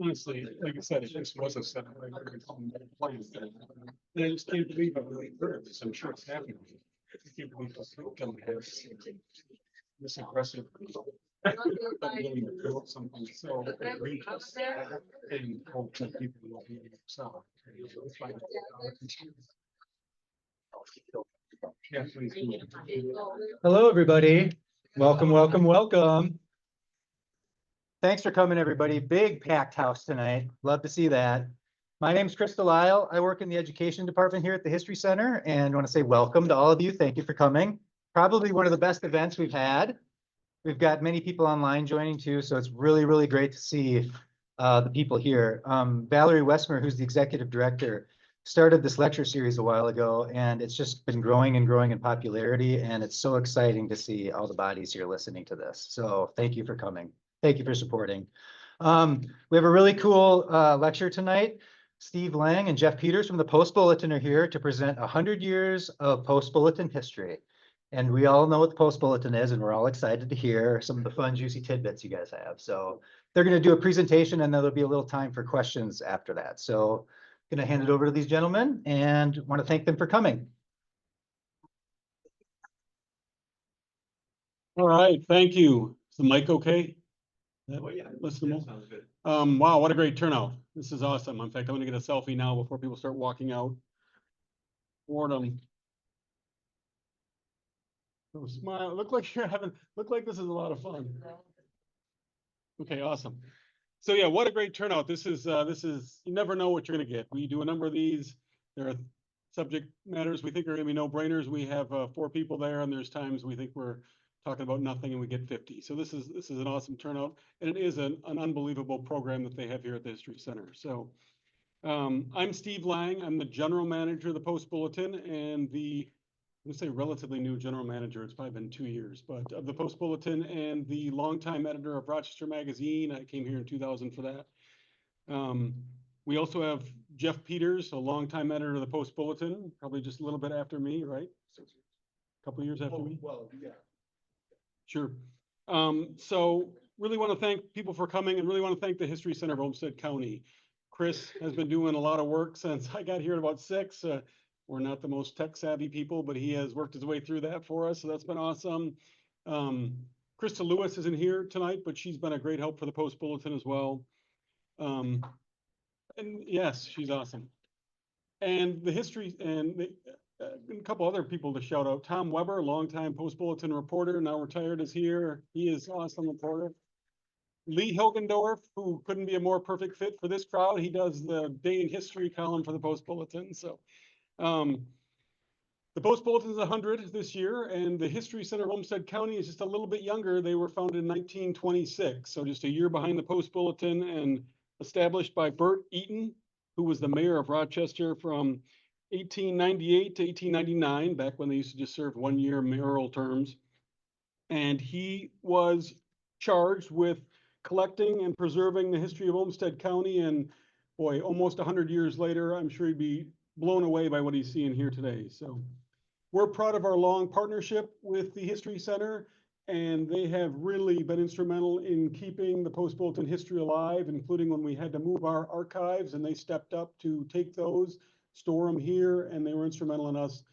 Honestly, like I said, it just was a set. I just can't believe I'm really heard this. I'm sure it's happening. I can't believe this come here. This impressive. Something so egregious and hope that people will be so. Yeah, please do. Hello, everybody. Welcome, welcome, welcome. Thanks for coming, everybody. Big packed house tonight. Love to see that. My name's Chris Delisle. I work in the education department here at the History Center and want to say welcome to all of you. Thank you for coming. Probably one of the best events we've had. We've got many people online joining too, so it's really, really great to see the people here. Valerie Westmer, who's the executive director, started this lecture series a while ago, and it's just been growing and growing in popularity, and it's so exciting to see all the bodies here listening to this. So thank you for coming. Thank you for supporting. We have a really cool lecture tonight. Steve Lange and Jeff Pieters from the Post Bulletin are here to present 100 years of Post Bulletin history. And we all know what the Post Bulletin is, and we're all excited to hear some of the fun, juicy tidbits you guys have. So they're going to do a presentation, and then there'll be a little time for questions after that. So I'm going to hand it over to these gentlemen and want to thank them for coming. All right, thank you. Is the mic okay? Oh, yeah. Listenable. Sounds good. Wow, what a great turnout. This is awesome. In fact, I'm gonna get a selfie now before people start walking out. Boredom. So smile. Look like this is a lot of fun. Okay, awesome. So yeah, what a great turnout. This is you never know what you're gonna get. We do a number of these. There are subject matters we think are gonna be no-brainers. We have 4 people there, and there's times we think we're talking about nothing and we get 50. So this is an awesome turnout, and it is an unbelievable program that they have here at the History Center. So I'm Steve Lange. I'm the general manager of the Post Bulletin and I'm gonna say relatively new general manager. It's probably been 2 years, but of the Post Bulletin and the longtime editor of Rochester Magazine. I came here in 2000 for that. We also have Jeff Pieters, a longtime editor of the Post Bulletin, probably just a little bit after me, right? A couple of years after me. Well, yeah. Sure. So really want to thank people for coming, and really want to thank the History Center of Olmsted County. Chris has been doing a lot of work since I got here at about 6. We're not the most tech savvy people, but he has worked his way through that for us. So that's been awesome. Krista Lewis isn't here tonight, but she's been a great help for the Post Bulletin as well. And yes, she's awesome. And the history and a couple other people to shout out. Tom Weber, longtime Post Bulletin reporter, now retired, is here. He is an awesome reporter. Lee Hilgendorf, who couldn't be a more perfect fit for this crowd. He does the Day in History column for the Post Bulletin. So the Post Bulletin is 100 this year, and the History Center of Olmsted County is just a little bit younger. They were founded in 1926, so just a year behind the Post Bulletin, and established by Bert Eaton, who was the mayor of Rochester from 1898 to 1899, back when they used to just serve 1-year mayoral terms. And he was charged with collecting and preserving the history of Olmsted County. And boy, almost 100 years later, I'm sure he'd be blown away by what he's seeing here today. So we're proud of our long partnership with the History Center, and they have really been instrumental in keeping the Post Bulletin history alive, including when we had to move our archives, and they stepped up to take those, store them here, and they were instrumental in us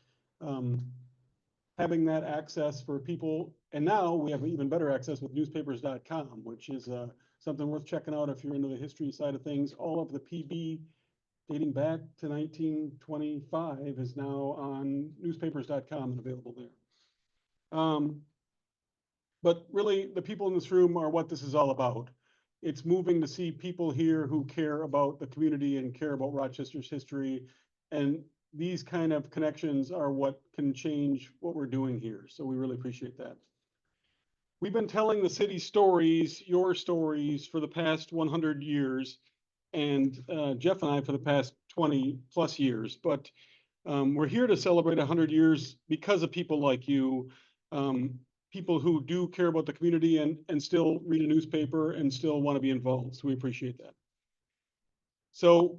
having that access for people. And now we have even better access with newspapers.com, which is something worth checking out if you're into the history side of things. All of the PB dating back to 1925 is now on newspapers.com and available there. But really, the people in this room are what this is all about. It's moving to see people here who care about the community and care about Rochester's history. And these kind of connections are what can change what we're doing here. So we really appreciate that. We've been telling the city stories, your stories, for the past 100 years. And Jeff and I for the past 20 plus years. But we're here to celebrate 100 years because of people like you. People who do care about the community and still read a newspaper and still want to be involved. So we appreciate that. So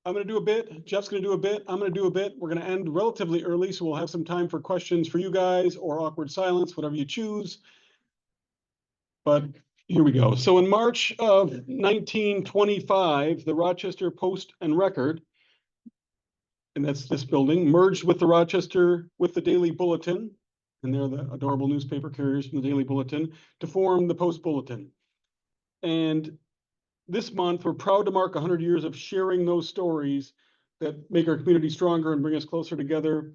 I'm going to do a bit. Jeff's going to do a bit. I'm going to do a bit. We're going to end relatively early, so we'll have some time for questions for you guys or awkward silence, whatever you choose. But here we go. So in March of 1925, the Rochester Post and Record, and that's this building, merged with the Daily Bulletin, and they're the adorable newspaper carriers from the Daily Bulletin, to form the Post Bulletin. And this month, we're proud to mark 100 years of sharing those stories that make our community stronger and bring us closer together.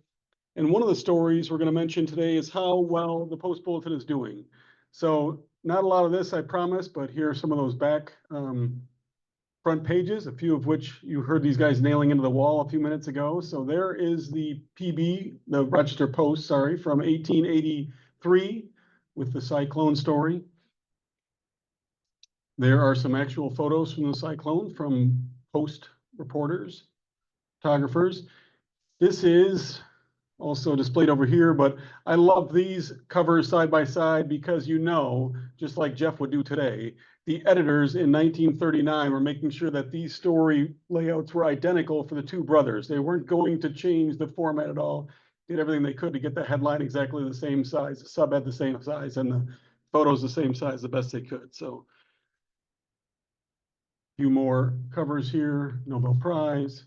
And one of the stories we're going to mention today is how well the Post Bulletin is doing. So not a lot of this, I promise, but here are some of those back front pages, a few of which you heard these guys nailing into the wall a few minutes ago. So there is the PB, the Rochester Post, sorry, from 1883 with the cyclone story. There are some actual photos from the cyclone from Post reporters, photographers. This is also displayed over here, but I love these covers side by side because, you know, just like Jeff would do today, the editors in 1939 were making sure that these story layouts were identical for the two brothers. They weren't going to change the format at all. Did everything they could to get the headline exactly the same size, the sub had the same size, and the photos the same size the best they could. So a few more covers here. Nobel Prize,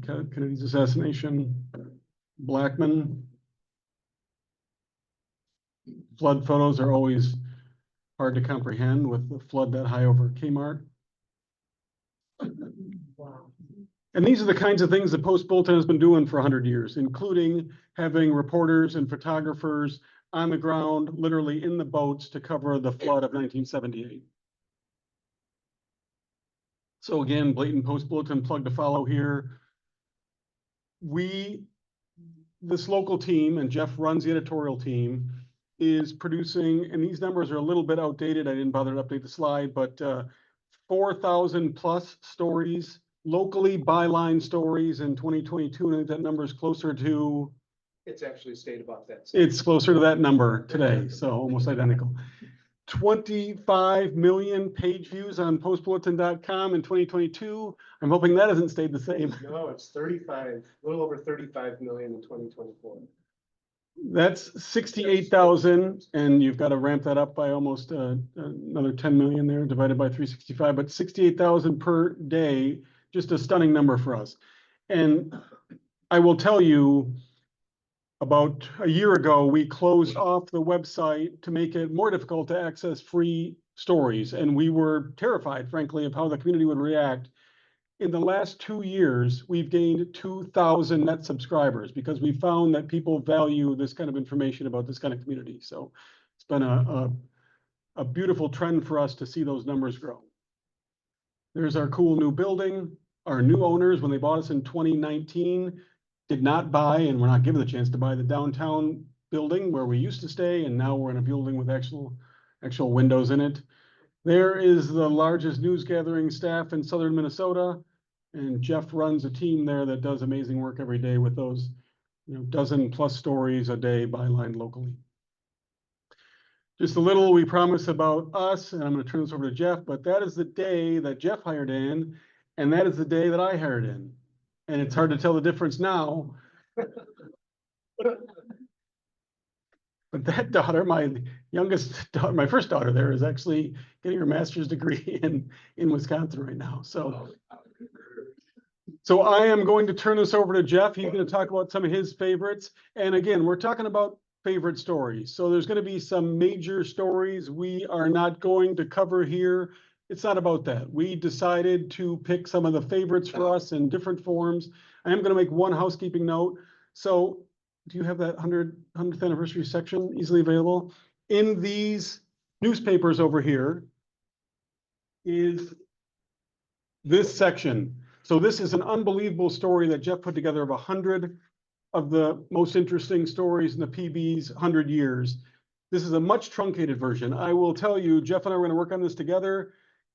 Kennedy's assassination, Blackman. Flood photos are always hard to comprehend with the flood that high over Kmart. Wow. And these are the kinds of things the Post Bulletin has been doing for 100 years, including having reporters and photographers on the ground, literally in the boats, to cover the flood of 1978. So again, blatant Post Bulletin plug to follow here. This local team, and Jeff runs the editorial team, is producing, and these numbers are a little bit outdated. I didn't bother to update the slide, but 4,000 plus stories, locally byline stories in 2022. And I think that number is closer to. It's actually stayed about that. It's closer to that number today, so almost identical. 25 million page views on postbulletin.com in 2022. I'm hoping that hasn't stayed the same. No, it's 35, a little over 35 million in 2024. That's 68,000, and you've got to ramp that up by almost another 10 million there, divided by 365, but 68,000 per day, just a stunning number for us. And I will tell you, about a year ago, we closed off the website to make it more difficult to access free stories. And we were terrified, frankly, of how the community would react. In the last 2 years, we've gained 2,000 net subscribers because we found that people value this kind of information about this kind of community. So it's been a beautiful trend for us to see those numbers grow. There's our cool new building. Our new owners, when they bought us in 2019, did not buy, and we're not given the chance to buy, the downtown building where we used to stay, and now we're in a building with actual windows in it. There is the largest news gathering staff in southern Minnesota, and Jeff runs a team there that does amazing work every day with those, dozen plus stories a day bylined locally. Just a little we promise about us, and I'm going to turn this over to Jeff, but that is the day that Jeff hired in, and that is the day that I hired in. And it's hard to tell the difference now. But that daughter, my youngest daughter, my first daughter there, is actually getting her master's degree in Wisconsin right now. So I am going to turn this over to Jeff. He's going to talk about some of his favorites. And again, we're talking about favorite stories. So there's going to be some major stories we are not going to cover here. It's not about that. We decided to pick some of the favorites for us in different forms. I am going to make one housekeeping note. So do you have that 100th anniversary section easily available? In these newspapers over here is this section. So this is an unbelievable story that Jeff put together of 100 of the most interesting stories in the PB's 100 years. This is a much truncated version. I will tell you, Jeff and I were going to work on this together.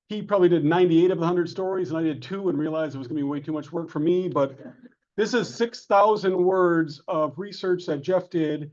He probably did 98 of the 100 stories, and I did 2 and realized it was going to be way too much work for me. But this is 6,000 words of research that Jeff did.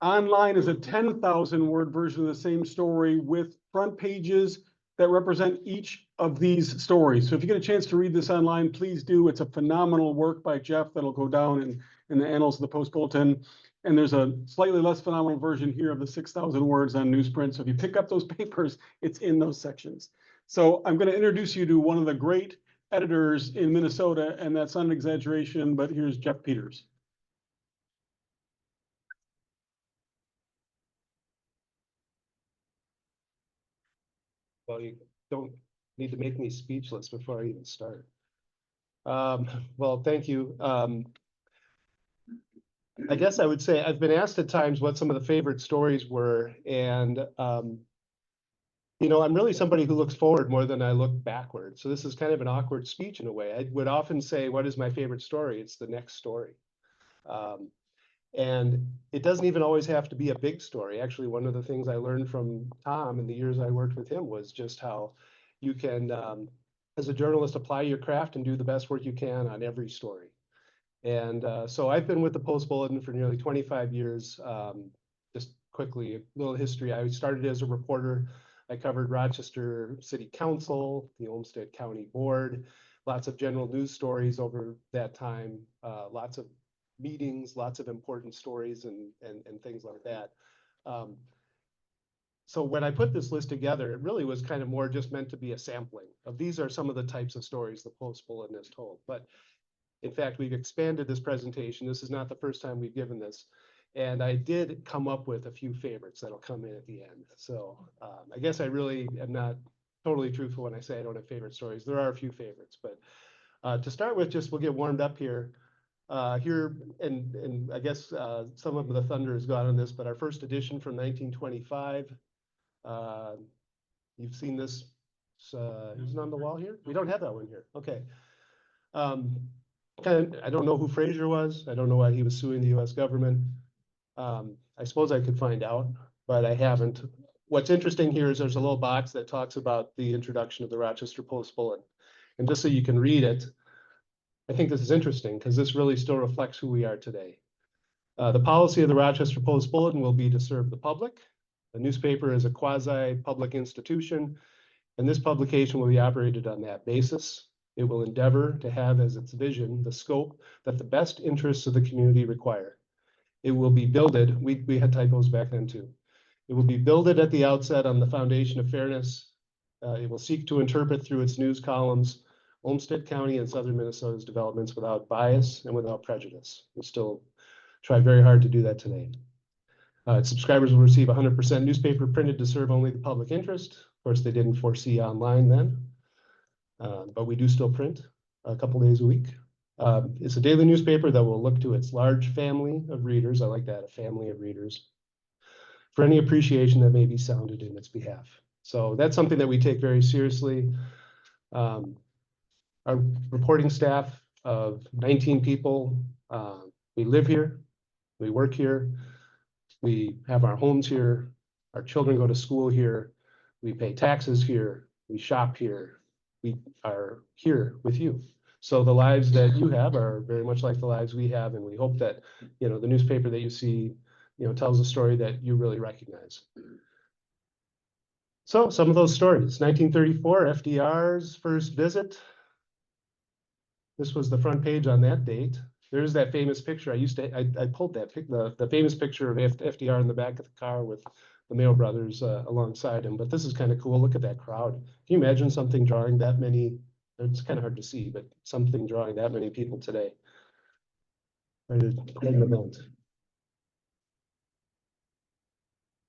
Online is a 10,000 word version of the same story with front pages that represent each of these stories. So if you get a chance to read this online, please do. It's a phenomenal work by Jeff that'll go down in the annals of the Post Bulletin. And there's a slightly less phenomenal version here of the 6,000 words on newsprint. So if you pick up those papers, it's in those sections. So I'm going to introduce you to one of the great editors in Minnesota, and that's not an exaggeration, but here's Jeff Pieters. Well, you don't need to make me speechless before I even start. Well, thank you. I guess I would say I've been asked at times what some of the favorite stories were, and you know, I'm really somebody who looks forward more than I look backward. So this is kind of an awkward speech in a way. I would often say, what is my favorite story? It's the next story. And it doesn't even always have to be a big story. Actually, one of the things I learned from Tom in the years I worked with him was just how you can, as a journalist, apply your craft and do the best work you can on every story. And so I've been with the Post Bulletin for nearly 25 years. Just quickly, a little history. I started as a reporter. I covered Rochester City Council, the Olmsted County Board, lots of general news stories over that time, lots of meetings, lots of important stories and things like that. So when I put this list together, it really was kind of more just meant to be a sampling of these are some of the types of stories the Post Bulletin has told. But in fact, we've expanded this presentation. This is not the first time we've given this. And I did come up with a few favorites that'll come in at the end. So I guess I really am not totally truthful when I say I don't have favorite stories. There are a few favorites, but to start with, just we'll get warmed up here. And I guess some of the thunder has gone on this, but our first edition from 1925. You've seen this. Isn't on the wall here? We don't have that one here. Okay. I don't know who Fraser was. I don't know why he was suing the U.S. government. I suppose I could find out, but I haven't. What's interesting here is there's a little box that talks about the introduction of the Rochester Post Bulletin. And just so you can read it, I think this is interesting because this really still reflects who we are today. The policy of the Rochester Post Bulletin will be to serve the public. The newspaper is a quasi-public institution, and this publication will be operated on that basis. It will endeavor to have as its vision the scope that the best interests of the community require. It will be builded, we had typos back then too. It will be builded at the outset on the foundation of fairness. It will seek to interpret through its news columns Olmsted County and Southern Minnesota's developments without bias and without prejudice. We still try very hard to do that today. Its subscribers will receive 100% newspaper printed to serve only the public interest. Of course, they didn't foresee online then, but we do still print a couple days a week. It's a daily newspaper that will look to its large family of readers. I like that, a family of readers, for any appreciation that may be sounded in its behalf. So that's something that we take very seriously. Our reporting staff of 19 people, we live here, we work here, we have our homes here, our children go to school here, we pay taxes here, we shop here, we are here with you. So the lives that you have are very much like the lives we have, and we hope that, you know, the newspaper that you see, you know, tells a story that you really recognize. So some of those stories: 1934, FDR's first visit. This was the front page on that date. There's that famous picture. I pulled that the famous picture of FDR in the back of the car with the Mayo brothers alongside him. But this is kind of cool. Look at that crowd. Can you imagine something drawing that many? It's kind of hard to see, but something drawing that many people today. Quite an event.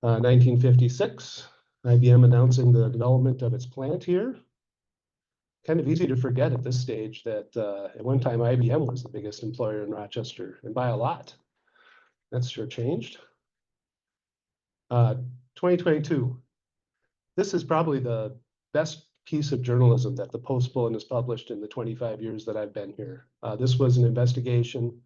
1956, IBM announcing the development of its plant here. Kind of easy to forget at this stage that at one time IBM was the biggest employer in Rochester, and by a lot. That's sure changed. 2022. This is probably the best piece of journalism that the Post Bulletin has published in the 25 years that I've been here. This was an investigation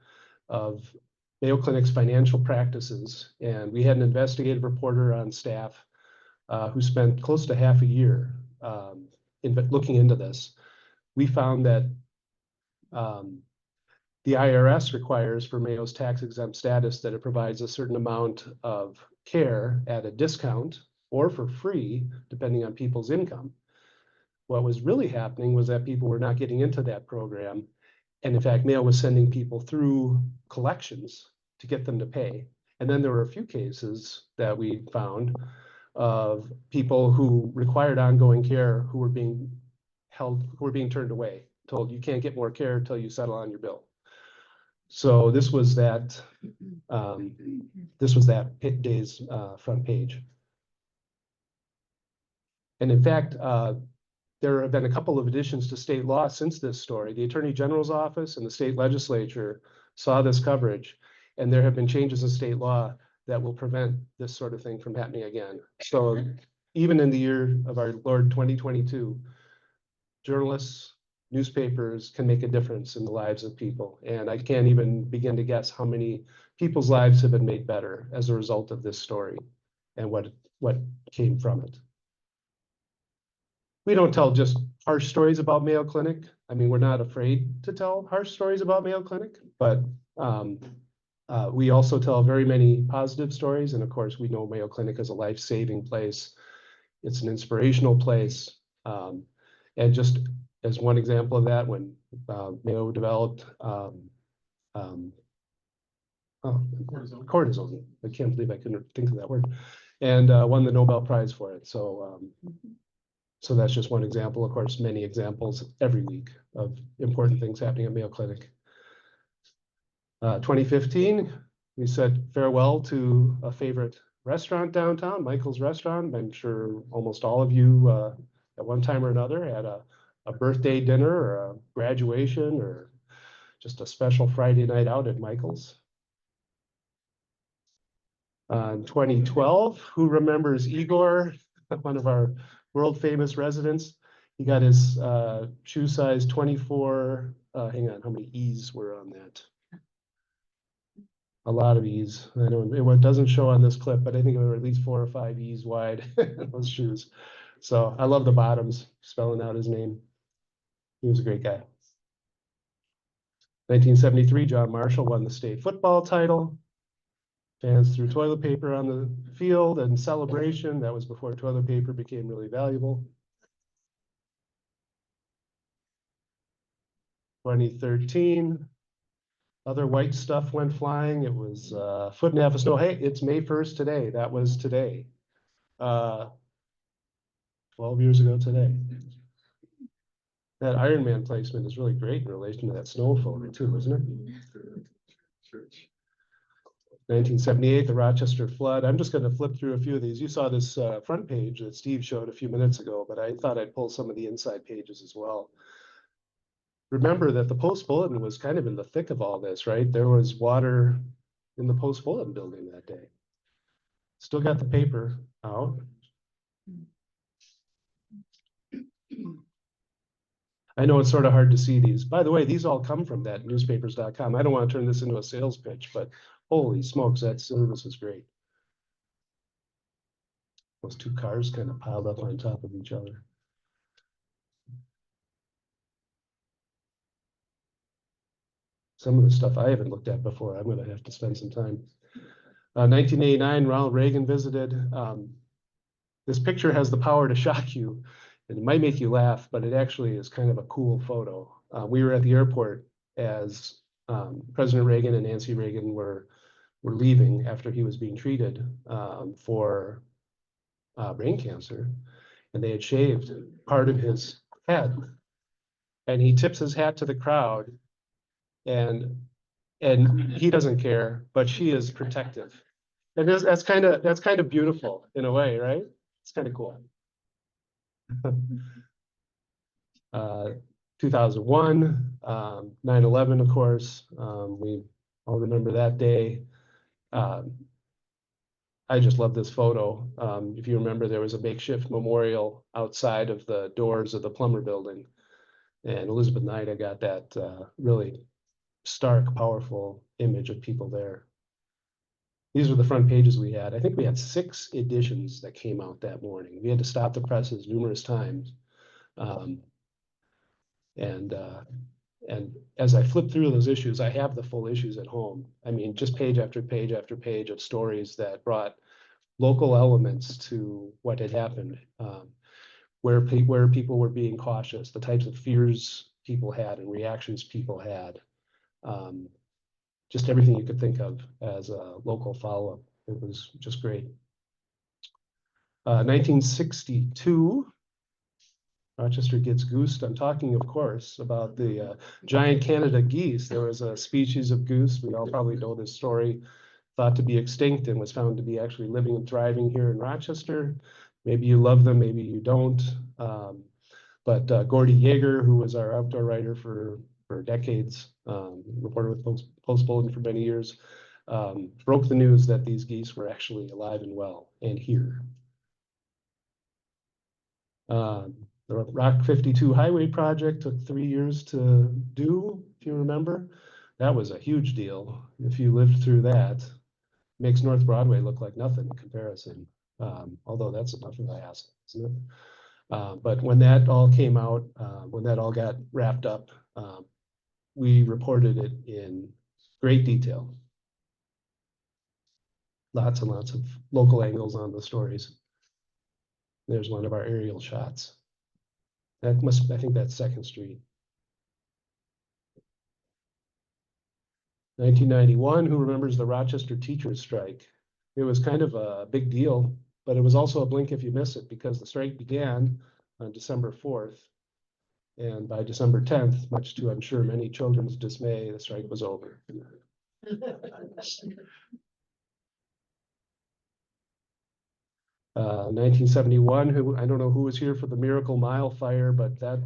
of Mayo Clinic's financial practices, and we had an investigative reporter on staff who spent close to half a year looking into this. We found that the IRS requires for Mayo's tax exempt status that it provides a certain amount of care at a discount or for free, depending on people's income. What was really happening was that people were not getting into that program. And in fact, Mayo was sending people through collections to get them to pay. And then there were a few cases that we found of people who required ongoing care who were being turned away, told you can't get more care until you settle on your bill. So this was that day's front page. And in fact, there have been a couple of additions to state law since this story. The Attorney General's office and the state legislature saw this coverage, and there have been changes in state law that will prevent this sort of thing from happening again. So even in the year of our Lord 2022, journalists, newspapers can make a difference in the lives of people. And I can't even begin to guess how many people's lives have been made better as a result of this story and what came from it. We don't tell just harsh stories about Mayo Clinic. I mean, we're not afraid to tell harsh stories about Mayo Clinic, but we also tell very many positive stories. And of course, we know Mayo Clinic is a life-saving place. It's an inspirational place. And just as one example of that, when Mayo developed cortisone. I can't believe I couldn't think of that word. And won the Nobel Prize for it. So so that's just one example. Of course, many examples every week of important things happening at Mayo Clinic. 2015, we said farewell to a favorite restaurant downtown, Michael's Restaurant. I'm sure almost all of you at one time or another had a birthday dinner or a graduation or just a special Friday night out at Michael's. 2012, who remembers Igor, one of our world famous residents? He got his shoe size 24, hang on, how many E's were on that? A lot of E's. I know it doesn't show on this clip, but I think there were at least 4 or 5 E's wide in those shoes. So I love the bottoms, spelling out his name. He was a great guy. 1973, John Marshall won the state football title. Fans threw toilet paper on the field and celebration. That was before toilet paper became really valuable. 2013, other white stuff went flying. It was a foot and a half of snow. Hey, it's May 1st today. That was today. 12 years ago today. That Iron Man placement is really great in relation to that snow photo too, isn't it? 1978, the Rochester flood. I'm just going to flip through a few of these. You saw this front page that Steve showed a few minutes ago, but I thought I'd pull some of the inside pages as well. Remember that the Post Bulletin was kind of in the thick of all this, right? There was water in the Post Bulletin building that day. Still got the paper out. I know it's sort of hard to see these. By the way, these all come from that newspapers.com. I don't want to turn this into a sales pitch, but holy smokes, that service is great. Those two cars kind of piled up on top of each other. Some of the stuff I haven't looked at before, I'm going to have to spend some time. 1989, Ronald Reagan visited. This picture has the power to shock you, and it might make you laugh, but it actually is kind of a cool photo. We were at the airport as President Reagan and Nancy Reagan were leaving after he was being treated for brain cancer, and they had shaved part of his head. And he tips his hat to the crowd, and he doesn't care, but she is protective. And that's kind of beautiful in a way, right? It's kind of cool. 2001, 9/11, of course. We all remember that day. I just love this photo. If you remember, there was a makeshift memorial outside of the doors of the Plummer building. And Elizabeth Knight, I got that really stark, powerful image of people there. These were the front pages we had. I think we had 6 editions that came out that morning. We had to stop the presses numerous times. And as I flip through those issues, I have the full issues at home. I mean, just page after page after page of stories that brought local elements to what had happened, where people were being cautious, the types of fears people had and reactions people had. just everything you could think of as a local follow-up. It was just great. 1962, Rochester gets goosed. I'm talking, of course, about the giant Canada geese. There was a species of goose, we all probably know this story, thought to be extinct and was found to be actually living and thriving here in Rochester. Maybe you love them, maybe you don't. But Gordy Yeager, who was our outdoor writer for decades, reporter with Post Bulletin for many years, broke the news that these geese were actually alive and well and here. The Rock 52 highway project took 3 years to do, if you remember. That was a huge deal. If you lived through that, makes North Broadway look like nothing in comparison. Although that's enough of a hassle, isn't it? But when that all came out, when that all got wrapped up, we reported it in great detail. Lots and lots of local angles on the stories. There's one of our aerial shots. I think that's 2nd Street. 1991, who remembers the Rochester teachers strike? It was kind of a big deal, but it was also a blink if you miss it, because the strike began on December 4th. And by December 10th, much to, I'm sure, many children's dismay, the strike was over. 1971, who I don't know who was here for the Miracle Mile fire, but that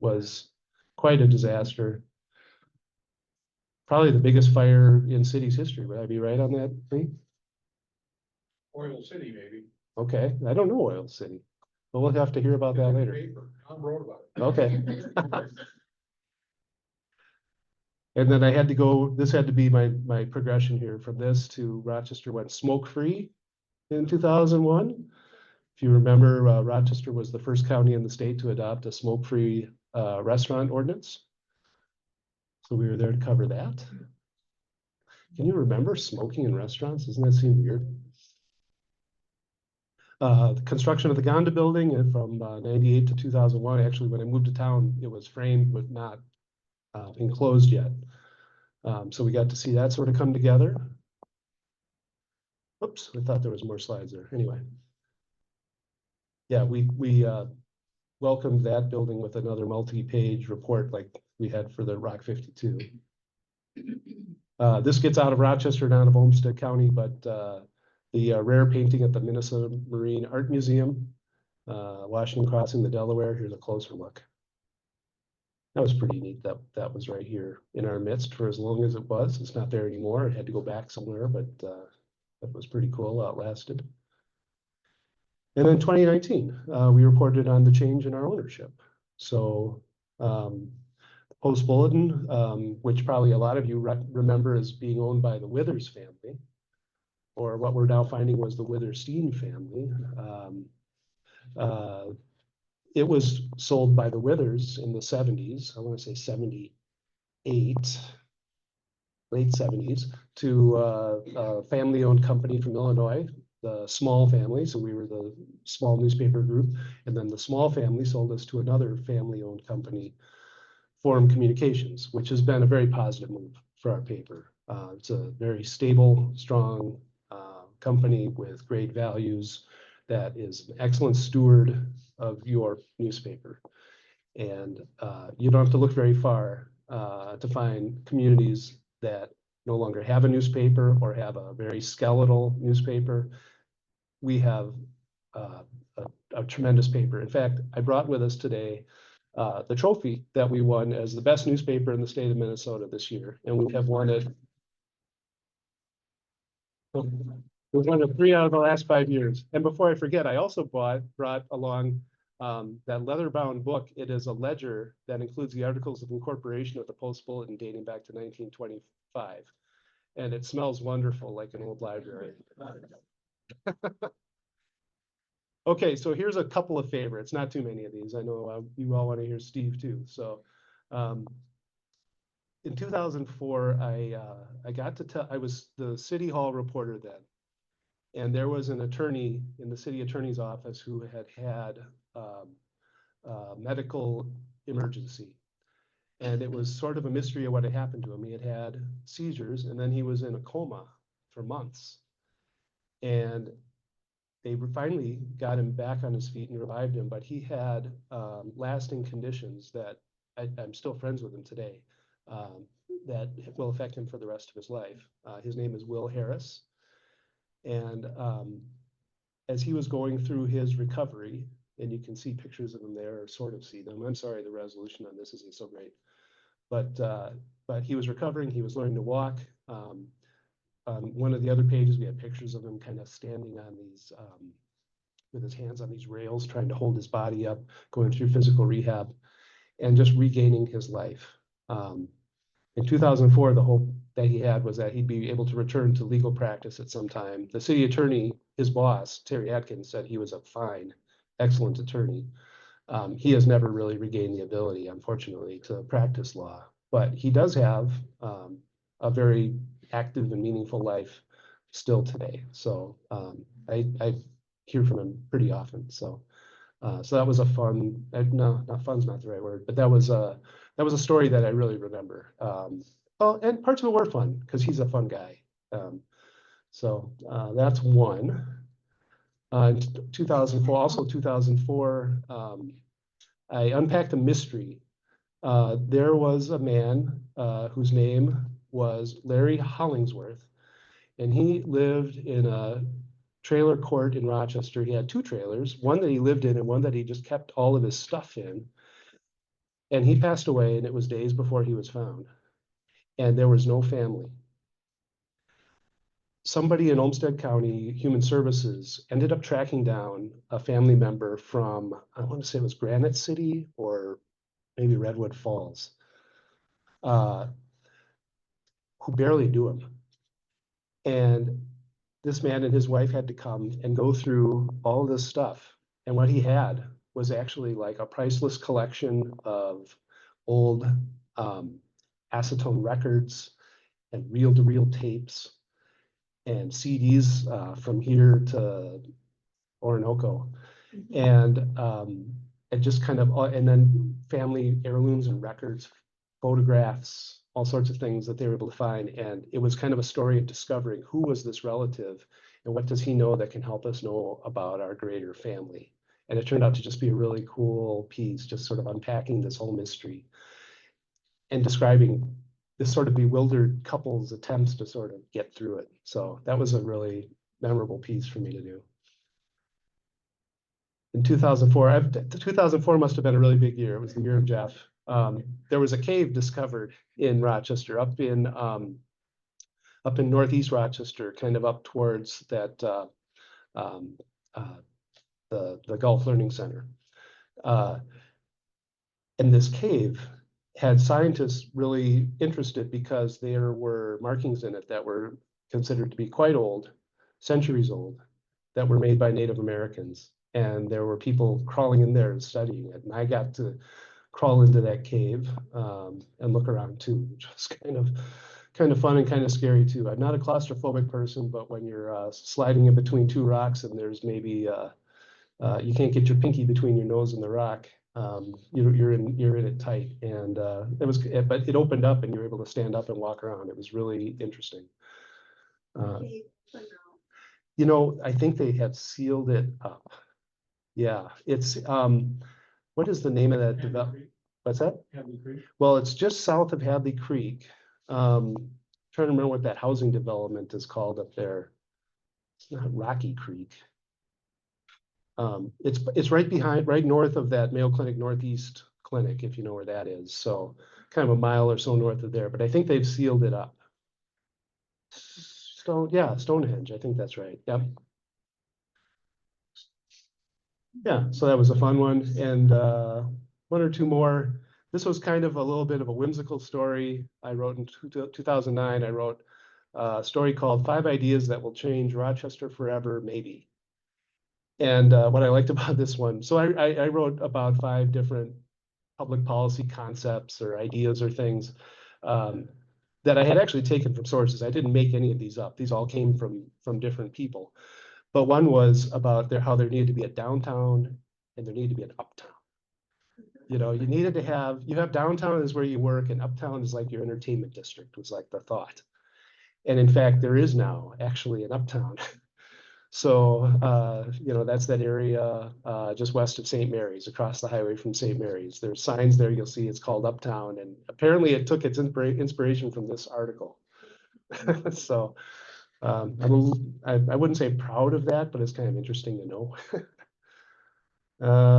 was quite a disaster. Probably the biggest fire in city's history. Would I be right on that, Lee? Oil City, maybe. Okay, I don't know Oil City, but we'll have to hear about that later. Tom wrote about it. Okay. And then I had to go, this had to be my progression here from this to Rochester went smoke-free in 2001. If you remember, Rochester was the first county in the state to adopt a smoke-free restaurant ordinance. So we were there to cover that. Can you remember smoking in restaurants? Doesn't that seem weird? The construction of the Gonda building from 98 to 2001. Actually, when I moved to town, it was framed but not enclosed yet. So we got to see that sort of come together. Oops, I thought there was more slides there. Anyway. Yeah, we welcomed that building with another multi-page report like we had for the Rock 52. This gets out of Rochester and out of Olmsted County, but the rare painting at the Minnesota Marine Art Museum, Washington crossing the Delaware. Here's a closer look. That was pretty neat. That was right here in our midst for as long as it was. It's not there anymore. It had to go back somewhere, but that was pretty cool. Outlasted. And then 2019, we reported on the change in our ownership. So Post Bulletin, which probably a lot of you remember as being owned by the Withers family, or what we're now finding was the Witherstein family. It was sold by the Withers in the 70s, I want to say 78, late 70s, to a family-owned company from Illinois, the Small family. So we were the small newspaper group. And then the Small family sold us to another family-owned company, Forum Communications, which has been a very positive move for our paper. It's a very stable, strong company with great values that is an excellent steward of your newspaper. And you don't have to look very far to find communities that no longer have a newspaper or have a very skeletal newspaper. We have a tremendous paper. In fact, I brought with us today the trophy that we won as the best newspaper in the state of Minnesota this year. And we have won it. We've won it 3 out of the last 5 years. And before I forget, I also brought along that leather-bound book. It is a ledger that includes the articles of incorporation of the Post Bulletin dating back to 1925. And it smells wonderful, like an old library. Okay, so here's a couple of favorites, not too many of these. I know you all want to hear Steve too. So in 2004, I got to tell, I was the City Hall reporter then. And there was an attorney in the city attorney's office who had a medical emergency. And it was sort of a mystery of what had happened to him. He had had seizures, and then he was in a coma for months. And they finally got him back on his feet and revived him, but he had lasting conditions that I'm still friends with him today, that will affect him for the rest of his life. His name is Will Harris. And as he was going through his recovery, and you can see pictures of him there, or sort of see them. I'm sorry, the resolution on this isn't so great. But he was recovering, he was learning to walk. On one of the other pages, we had pictures of him kind of standing on these, with his hands on these rails, trying to hold his body up, going through physical rehab, and just regaining his life. In 2004, the hope that he had was that he'd be able to return to legal practice at some time. The city attorney, his boss, Terry Atkins, said he was a fine, excellent attorney. He has never really regained the ability, unfortunately, to practice law, but he does have a very active and meaningful life still today. So I hear from him pretty often. So that was a fun, no, not fun's not the right word, but that was a story that I really remember. Well, and parts of it were fun because he's a fun guy. So that's one. In 2004, also 2004, I unpacked a mystery. There was a man whose name was Larry Hollingsworth, and he lived in a trailer court in Rochester. He had two trailers, one that he lived in and one that he just kept all of his stuff in. And he passed away, and it was days before he was found. And there was no family. Somebody in Olmsted County Human Services ended up tracking down a family member from, I want to say it was Granite City or maybe Redwood Falls, who barely knew him. And this man and his wife had to come and go through all this stuff. And what he had was actually like a priceless collection of old acetone records and reel-to-reel tapes and CDs from here to Orinoco. And just kind of, and then family heirlooms and records, photographs, all sorts of things that they were able to find. And it was kind of a story of discovering who was this relative and what does he know that can help us know about our greater family. And it turned out to just be a really cool piece, just sort of unpacking this whole mystery and describing this sort of bewildered couple's attempts to sort of get through it. So that was a really memorable piece for me to do. In 2004, 2004 must have been a really big year. It was the year of Jeff. There was a cave discovered in Rochester, up in northeast Rochester, kind of up towards that the Gulf Learning Center. And this cave had scientists really interested because there were markings in it that were considered to be quite old, centuries old, that were made by Native Americans. And there were people crawling in there and studying it. And I got to crawl into that cave and look around too, which was kind of fun and kind of scary too. I'm not a claustrophobic person, but when you're sliding in between two rocks and there's maybe you can't get your pinky between your nose and the rock, you're in it tight. And but it opened up and you're able to stand up and walk around. It was really interesting. You know, I think they have sealed it up. Yeah, it's what is the name of that development? What's that? Hadley Creek. Well, it's just south of Hadley Creek. Trying to remember what that housing development is called up there. It's not Rocky Creek. It's right north of that Mayo Clinic Northeast Clinic, if you know where that is. So kind of a mile or so north of there, but I think they've sealed it up. Stonehenge, I think that's right. Yep. Yeah, so that was a fun one. And one or two more. This was kind of a little bit of a whimsical story. I wrote in 2009, I wrote a story called 5 Ideas That Will Change Rochester Forever, Maybe. And what I liked about this one, so I wrote about 5 different public policy concepts or ideas or things that I had actually taken from sources. I didn't make any of these up. These all came from different people. But one was about how there needed to be a downtown and there needed to be an uptown. You know, you needed to have, you have downtown is where you work and uptown is like your entertainment district was like the thought. And in fact, there is now actually an uptown. So, you know, that's that area just west of St. Mary's, across the highway from St. Mary's. There's signs there, you'll see it's called Uptown. And apparently it took its inspiration from this article. So I wouldn't say proud of that, but it's kind of interesting to know.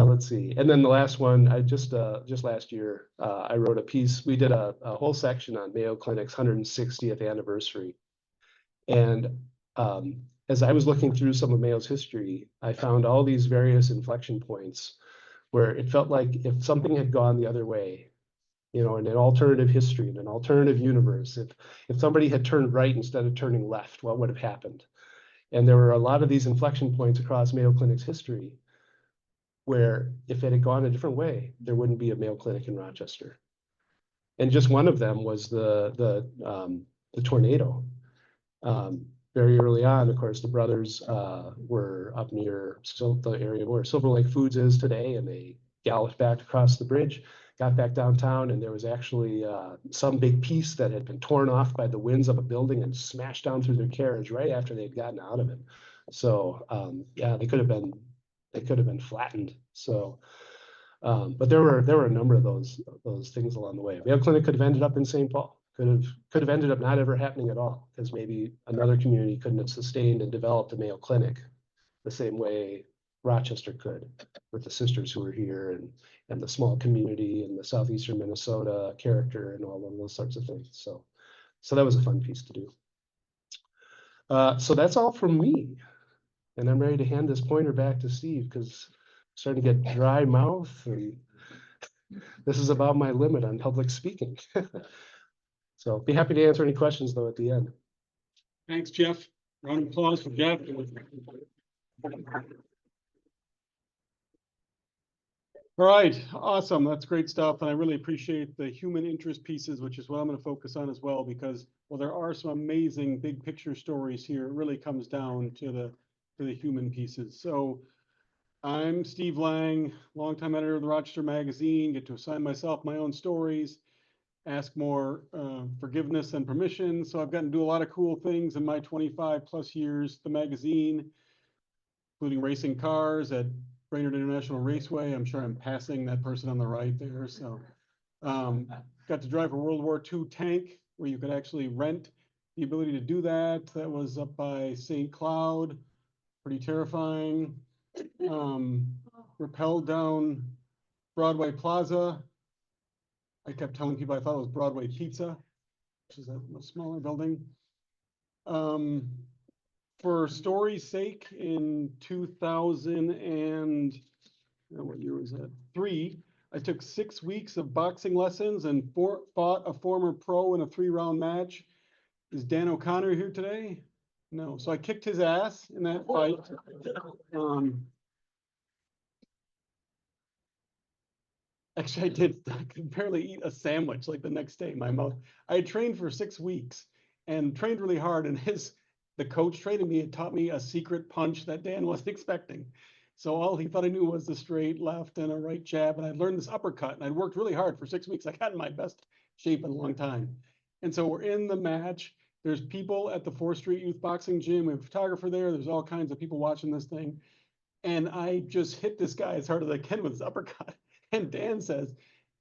Let's see. And then the last one, I just last year, I wrote a piece. We did a whole section on Mayo Clinic's 160th anniversary. And as I was looking through some of Mayo's history, I found all these various inflection points where it felt like if something had gone the other way, you know, in an alternative history, in an alternative universe, if somebody had turned right instead of turning left, what would have happened? And there were a lot of these inflection points across Mayo Clinic's history where if it had gone a different way, there wouldn't be a Mayo Clinic in Rochester. And just one of them was the tornado. Very early on, of course, the brothers were up near the area where Silver Lake Foods is today, and they galloped back across the bridge, got back downtown, and there was actually some big piece that had been torn off by the winds of a building and smashed down through their carriage right after they'd gotten out of it. So yeah, they could have been flattened. So, but there were a number of those things along the way. Mayo Clinic could have ended up in St. Paul. Could have ended up not ever happening at all, because maybe another community couldn't have sustained and developed a Mayo Clinic the same way Rochester could, with the sisters who were here and the small community and the southeastern Minnesota character and all of those sorts of things. So that was a fun piece to do. So that's all from me. And I'm ready to hand this pointer back to Steve, because I'm starting to get dry mouth, and this is about my limit on public speaking. So be happy to answer any questions though at the end. Thanks, Jeff. Round of applause for Jeff. All right, awesome. That's great stuff. And I really appreciate the human interest pieces, which is what I'm going to focus on as well, because well, there are some amazing big picture stories here. It really comes down to the human pieces. So I'm Steve Lange, longtime editor of the Rochester Magazine, get to assign myself my own stories, ask more forgiveness and permission. So I've gotten to do a lot of cool things in my 25 plus years, the magazine, including racing cars at Brainerd International Raceway. I'm sure I'm passing that person on the right there. So got to drive a World War II tank where you could actually rent the ability to do that. That was up by St. Cloud, pretty terrifying. Rappelled down Broadway Plaza. I kept telling people I thought it was Broadway Pizza, which is a much smaller building. For story's sake, in 2000 and what year was that? 3, I took 6 weeks of boxing lessons and fought a former pro in a 3-round match. Is Dan O'Connor here today? No. So I kicked his ass in that fight. Actually, I did. I could barely eat a sandwich like the next day. My mouth. I had trained for 6 weeks and trained really hard. And the coach training me had taught me a secret punch that Dan wasn't expecting. So all he thought I knew was the straight left and a right jab. And I learned this uppercut. And I'd worked really hard for 6 weeks. I got in my best shape in a long time. And so we're in the match. There's people at the 4th Street Youth Boxing Gym. We have a photographer there. There's all kinds of people watching this thing. And I just hit this guy as hard as I can with this uppercut. And Dan says,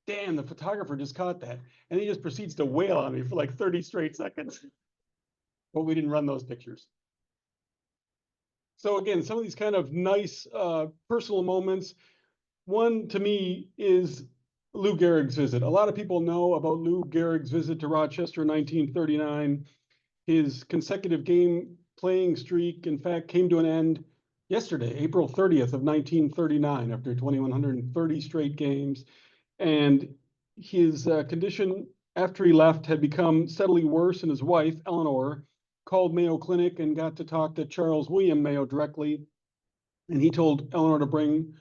"Dan, the photographer just caught that." And he just proceeds to wail on me for like 30 straight seconds. But we didn't run those pictures. So again, some of these kind of nice personal moments. One to me is Lou Gehrig's visit. A lot of people know about Lou Gehrig's visit to Rochester in 1939. His consecutive game playing streak, in fact, came to an end yesterday, April 30th of 1939, after 2,130 straight games. And his condition after he left had become steadily worse, and his wife, Eleanor, called Mayo Clinic and got to talk to Charles William Mayo directly. And he told Eleanor to bring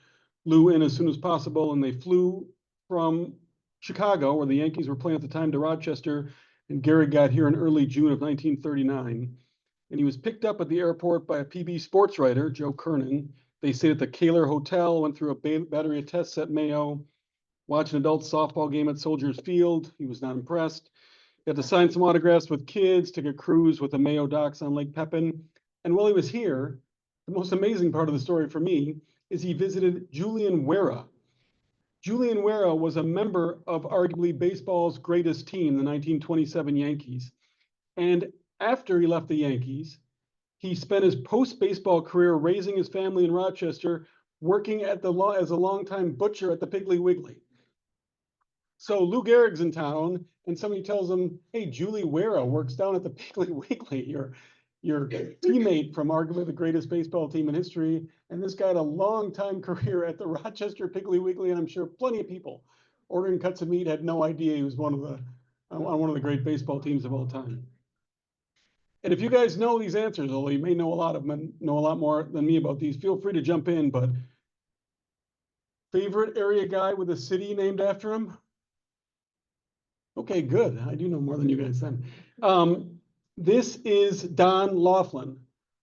Lou in as soon as possible. And they flew from Chicago, where the Yankees were playing at the time, to Rochester. And Gehrig got here in early June of 1939. And he was picked up at the airport by a PB sports writer, Joe Kernan. They stayed at the Kaler Hotel, went through a battery of tests at Mayo. watch an adult softball game at Soldiers Field. He was not impressed. Got to sign some autographs with kids, took a cruise with the Mayo Docks on Lake Pepin. And while he was here, the most amazing part of the story for me is he visited Julian Wera. Julian Wera was a member of arguably baseball's greatest team, the 1927 Yankees. And after he left the Yankees, he spent his post-baseball career raising his family in Rochester, working at as a longtime butcher at the Piggly Wiggly. So Lou Gehrig's in town, and somebody tells him, "Hey, Julie Wera works down at the Piggly Wiggly. Your teammate from arguably the greatest baseball team in history." And this guy had a long time career at the Rochester Piggly Wiggly, and I'm sure plenty of people ordering cuts of meat had no idea he was on one of the great baseball teams of all time. And if you guys know these answers, although you may know a lot more than me about these, feel free to jump in. But favorite area guy with a city named after him? Okay, good. I do know more than you guys then. This is Don Laughlin.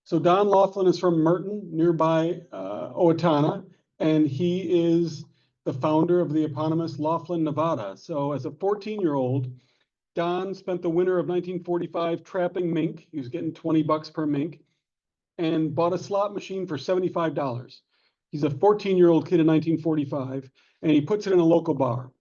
So Don Laughlin is from Merton, nearby Owatonna, and he is the founder of the eponymous Laughlin, Nevada. So as a 14-year-old, Don spent the winter of 1945 trapping mink. He was getting $20 per mink, and bought a slot machine for $75. He's a 14-year-old kid in 1945, and he puts it in a local bar.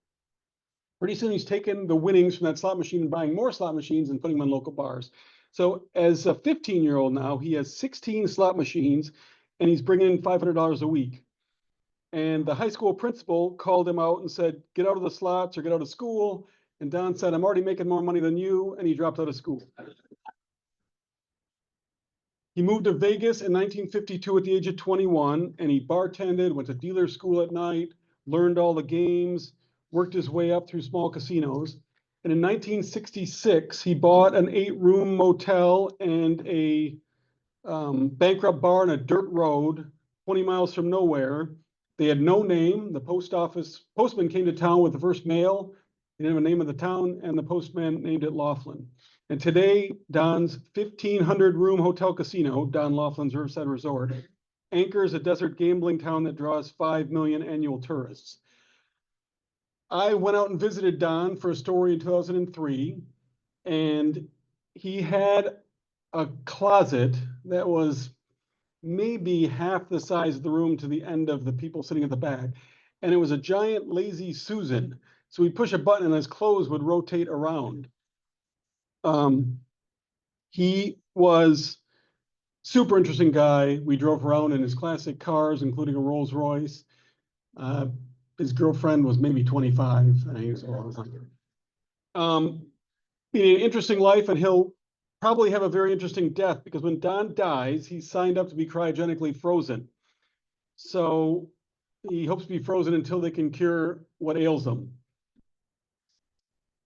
Pretty soon he's taken the winnings from that slot machine and buying more slot machines and putting them in local bars. So as a 15-year-old now, he has 16 slot machines and he's bringing in $500 a week. And the high school principal called him out and said, "Get out of the slots or get out of school." And Don said, "I'm already making more money than you," and he dropped out of school. He moved to Vegas in 1952 at the age of 21, and he bartended, went to dealer school at night, learned all the games, worked his way up through small casinos. And in 1966, he bought an 8-room motel and a bankrupt bar on a dirt road, 20 miles from nowhere. They had no name. The postman came to town with the first mail. He didn't have a name of the town, and the postman named it Laughlin. And today, Don's 1,500-room hotel casino, Don Laughlin's Riverside Resort, anchors a desert gambling town that draws 5 million annual tourists. I went out and visited Don for a story in 2003, and he had a closet that was maybe half the size of the room to the end of the people sitting at the back. And it was a giant lazy Susan. So he'd push a button and his clothes would rotate around. He was super interesting guy. We drove around in his classic cars, including a Rolls Royce. His girlfriend was maybe 25. And he was an interesting life, and he'll probably have a very interesting death because when Don dies, he's signed up to be cryogenically frozen. So he hopes to be frozen until they can cure what ails him.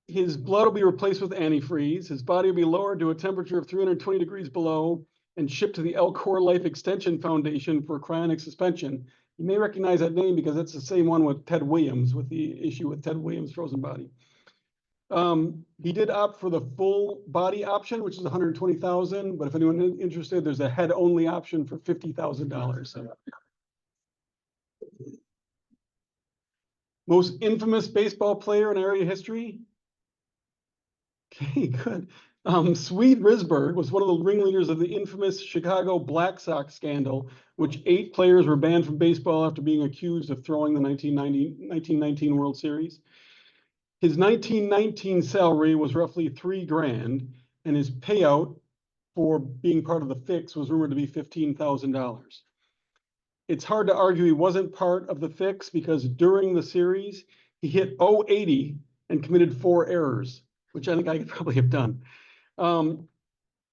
His blood will be replaced with antifreeze. His body will be lowered to a temperature of 320 degrees below and shipped to the Elcor Life Extension Foundation for cryonic suspension. You may recognize that name because that's the same one with Ted Williams, with the issue with Ted Williams' frozen body. He did opt for the full body option, which is $120,000. But if anyone is interested, there's a head only option for $50,000. So. Most infamous baseball player in area history. Okay, good. Swede Risberg was one of the ringleaders of the infamous Chicago Black Sox scandal, which 8 players were banned from baseball after being accused of throwing the 1919 World Series. His 1919 salary was roughly $3,000, and his payout for being part of the fix was rumored to be $15,000. It's hard to argue he wasn't part of the fix because during the series, he hit .080 and committed 4 errors, which I think I could probably have done.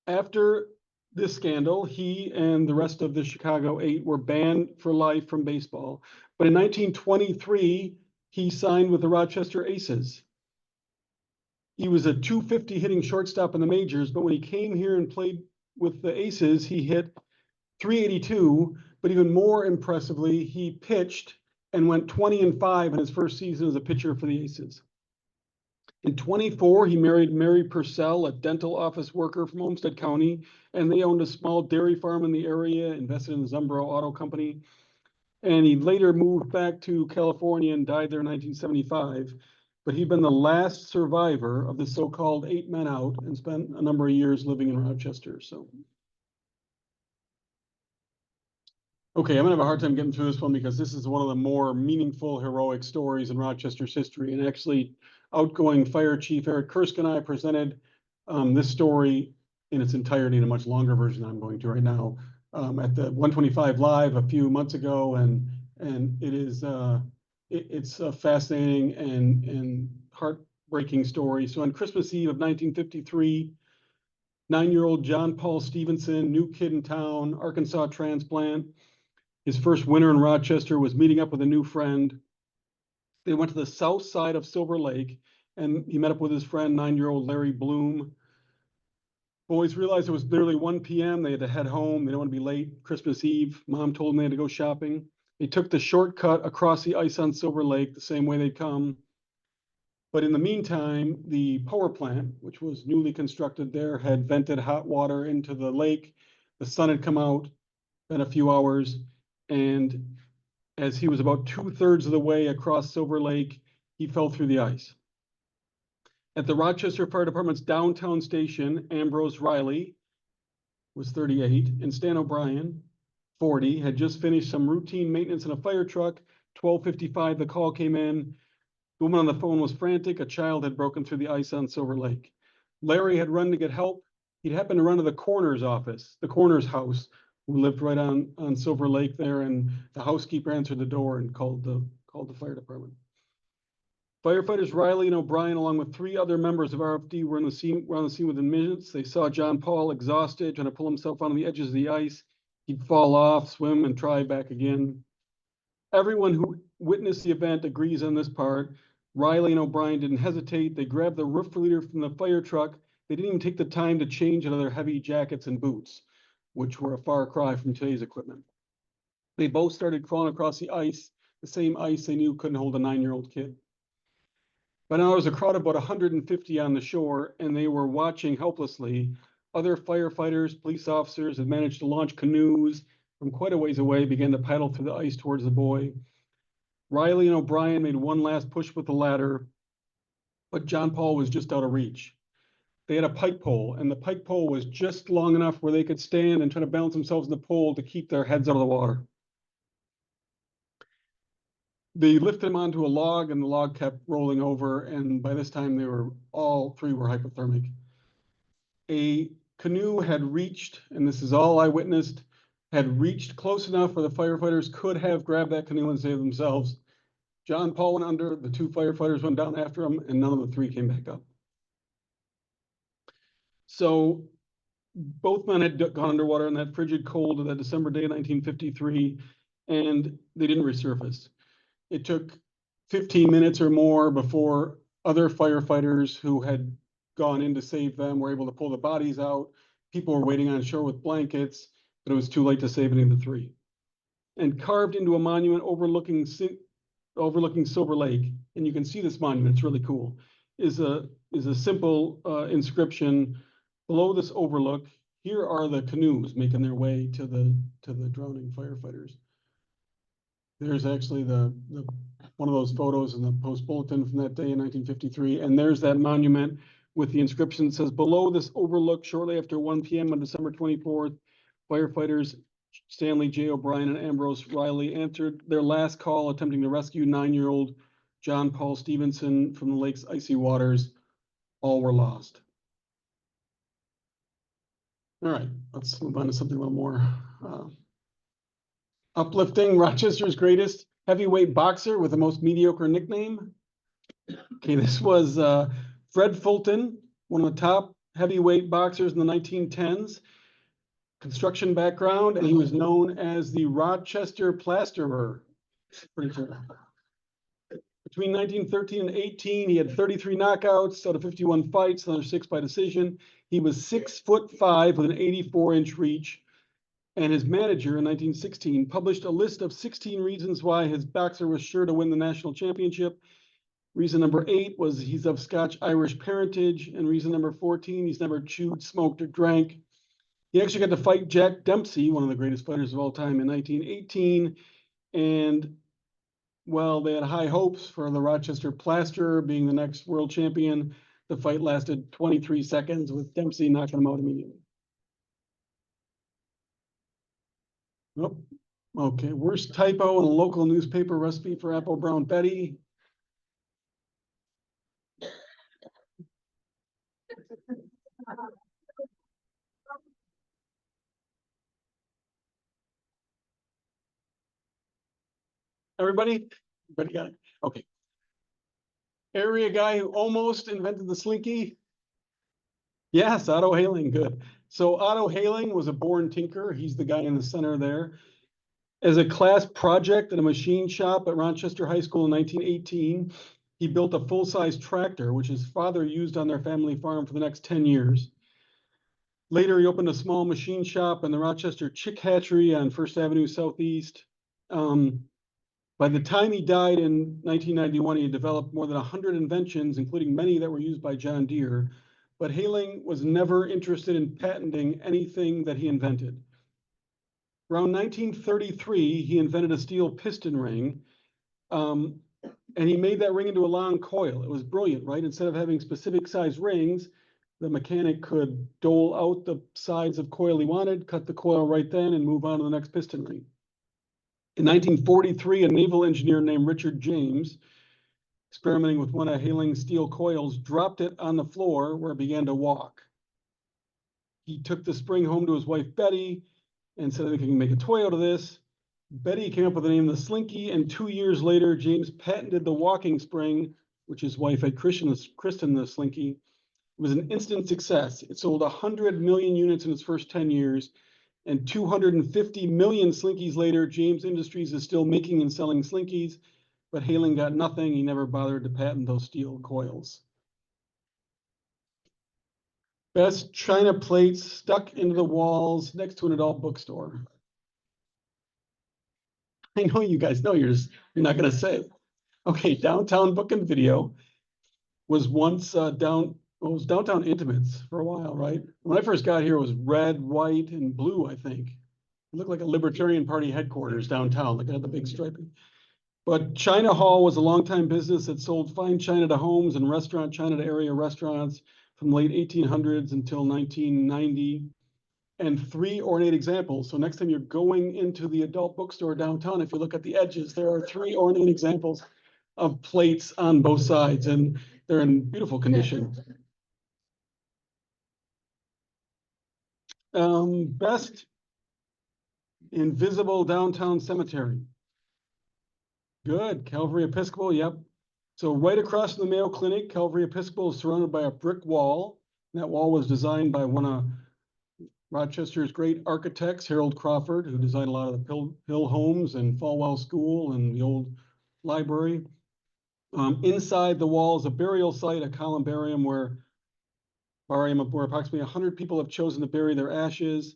After this scandal, he and the rest of the Chicago 8 were banned for life from baseball. But in 1923, he signed with the Rochester Aces. He was a .250 hitting shortstop in the majors, but when he came here and played with the Aces, he hit .382, but even more impressively, he pitched and went 20-5 in his first season as a pitcher for the Aces. In 24, he married Mary Purcell, a dental office worker from Olmsted County, and they owned a small dairy farm in the area, invested in the Zumbro Auto Company. And he later moved back to California and died there in 1975. But he'd been the last survivor of the so-called 8 Men Out and spent a number of years living in Rochester. So, okay, I'm gonna have a hard time getting through this one because this is one of the more meaningful, heroic stories in Rochester's history. And actually, outgoing Fire Chief Eric Kursk and I presented this story in its entirety in a much longer version I'm going to right now at the 125 Live a few months ago, and it is it's a fascinating and heartbreaking story. So on Christmas Eve of 1953, 9-year-old John Paul Stevenson, new kid in town, Arkansas transplant. His first winter in Rochester, was meeting up with a new friend. They went to the south side of Silver Lake, and he met up with his friend, 9-year-old Larry Bloom. Boys realized it was nearly 1 p.m. They had to head home. They didn't want to be late. Christmas Eve, Mom told them they had to go shopping. They took the shortcut across the ice on Silver Lake, the same way they'd come. But in the meantime, the power plant, which was newly constructed there, had vented hot water into the lake. The sun had come out, been a few hours, and as he was about 2/3 of the way across Silver Lake, he fell through the ice. At the Rochester Fire Department's downtown station, Ambrose Riley was 38, and Stan O'Brien, 40, had just finished some routine maintenance in a fire truck. 12:55, the call came in. The woman on the phone was frantic. A child had broken through the ice on Silver Lake. Larry had run to get help. He'd happened to run to the coroner's office, the coroner's house, who lived right on Silver Lake there, and the housekeeper answered the door and called the fire department. Firefighters Riley and O'Brien, along with 3 other members of RFD, were on the scene within minutes. They saw John Paul exhausted, trying to pull himself onto the edges of the ice. He'd fall off, swim, and try back again. Everyone who witnessed the event agrees on this part. Riley and O'Brien didn't hesitate. They grabbed the roof leader from the fire truck. They didn't even take the time to change into their heavy jackets and boots, which were a far cry from today's equipment. They both started crawling across the ice, the same ice they knew couldn't hold a 9-year-old kid. By now, there was a crowd of about 150 on the shore, and they were watching helplessly. Other firefighters, police officers had managed to launch canoes from quite a ways away, began to paddle through the ice towards the boy. Riley and O'Brien made one last push with the ladder, but John Paul was just out of reach. They had a pike pole, and the pike pole was just long enough where they could stand and try to balance themselves in the pole to keep their heads out of the water. They lifted him onto a log, and the log kept rolling over, and by this time all 3 were hypothermic. A canoe had reached, and this is all I witnessed, had reached close enough where the firefighters could have grabbed that canoe and saved themselves. John Paul went under, the 2 firefighters went down after him, and none of the 3 came back up. So both men had gone underwater in that frigid cold of that December day of 1953, and they didn't resurface. It took 15 minutes or more before other firefighters who had gone in to save them were able to pull the bodies out. People were waiting on shore with blankets, but it was too late to save any of the 3. And carved into a monument overlooking Silver Lake, and you can see this monument, it's really cool, is a simple inscription. Below this overlook, here are the canoes making their way to the drowning firefighters. There's actually one of those photos in the Post Bulletin from that day in 1953, and there's that monument with the inscription that says, below this overlook, shortly after 1 p.m. on December 24th, firefighters Stanley J. O'Brien and Ambrose Riley answered their last call attempting to rescue 9-year-old John Paul Stevenson from the lake's icy waters. All were lost. All right, let's move on to something a little more uplifting. Rochester's greatest heavyweight boxer with the most mediocre nickname. Okay, this was Fred Fulton, one of the top heavyweight boxers in the 1910s. Construction background, and he was known as the Rochester Plasterer. Pretty sure. Between 1913 and 18, he had 33 knockouts out of 51 fights, another 6 by decision. He was 6'5" with an 84-inch reach. And his manager in 1916 published a list of 16 reasons why his boxer was sure to win the national championship. Reason number 8 was he's of Scotch-Irish parentage. And reason number 14, he's never chewed, smoked, or drank. He actually got to fight Jack Dempsey, one of the greatest fighters of all time, in 1918. And well, they had high hopes for the Rochester Plasterer being the next world champion. The fight lasted 23 seconds with Dempsey knocking him out immediately. Nope. Okay, worst typo in a local newspaper recipe for apple brown Betty. Everybody got it? Okay. Area guy who almost invented the slinky. Yes, Otto Haling, good. So Otto Haling was a born tinker. He's the guy in the center there. As a class project at a machine shop at Rochester High School in 1918, he built a full-size tractor, which his father used on their family farm for the next 10 years. Later, he opened a small machine shop in the Rochester Chick Hatchery on First Avenue Southeast. By the time he died in 1991, he had developed more than 100 inventions, including many that were used by John Deere. But Haling was never interested in patenting anything that he invented. Around 1933, he invented a steel piston ring, and he made that ring into a long coil. It was brilliant, right? Instead of having specific size rings, the mechanic could dole out the size of coil he wanted, cut the coil right then, and move on to the next piston ring. In 1943, a naval engineer named Richard James, experimenting with one of Haling's steel coils, dropped it on the floor where it began to walk. He took the spring home to his wife, Betty, and said, I think I can make a toy out of this. Betty came up with the name the Slinky, and 2 years later, James patented the walking spring, which his wife had christened the Slinky. It was an instant success. It sold 100 million units in its first 10 years, and 250 million Slinkies later, James Industries is still making and selling Slinkies, but Haling got nothing. He never bothered to patent those steel coils. Best china plates stuck into the walls next to an adult bookstore. I know you guys know you're not going to say. Okay, Downtown Book and Video was once was Downtown Intimates for a while, right? When I first got here, it was red, white, and blue, I think. It looked like a Libertarian Party headquarters downtown, like it had the big striping. But China Hall was a longtime business that sold fine china to homes and restaurant china to area restaurants from the late 1800s until 1990. And 3 ornate examples. So next time you're going into the adult bookstore downtown, if you look at the edges, there are 3 ornate examples of plates on both sides, and they're in beautiful condition. Best invisible downtown cemetery. Good, Calvary Episcopal, yep. So right across from the Mayo Clinic, Calvary Episcopal is surrounded by a brick wall. That wall was designed by one of Rochester's great architects, Harold Crawford, who designed a lot of the Hill Homes and Falwell School and the old library. Inside the wall is a burial site, a columbarium where approximately 100 people have chosen to bury their ashes.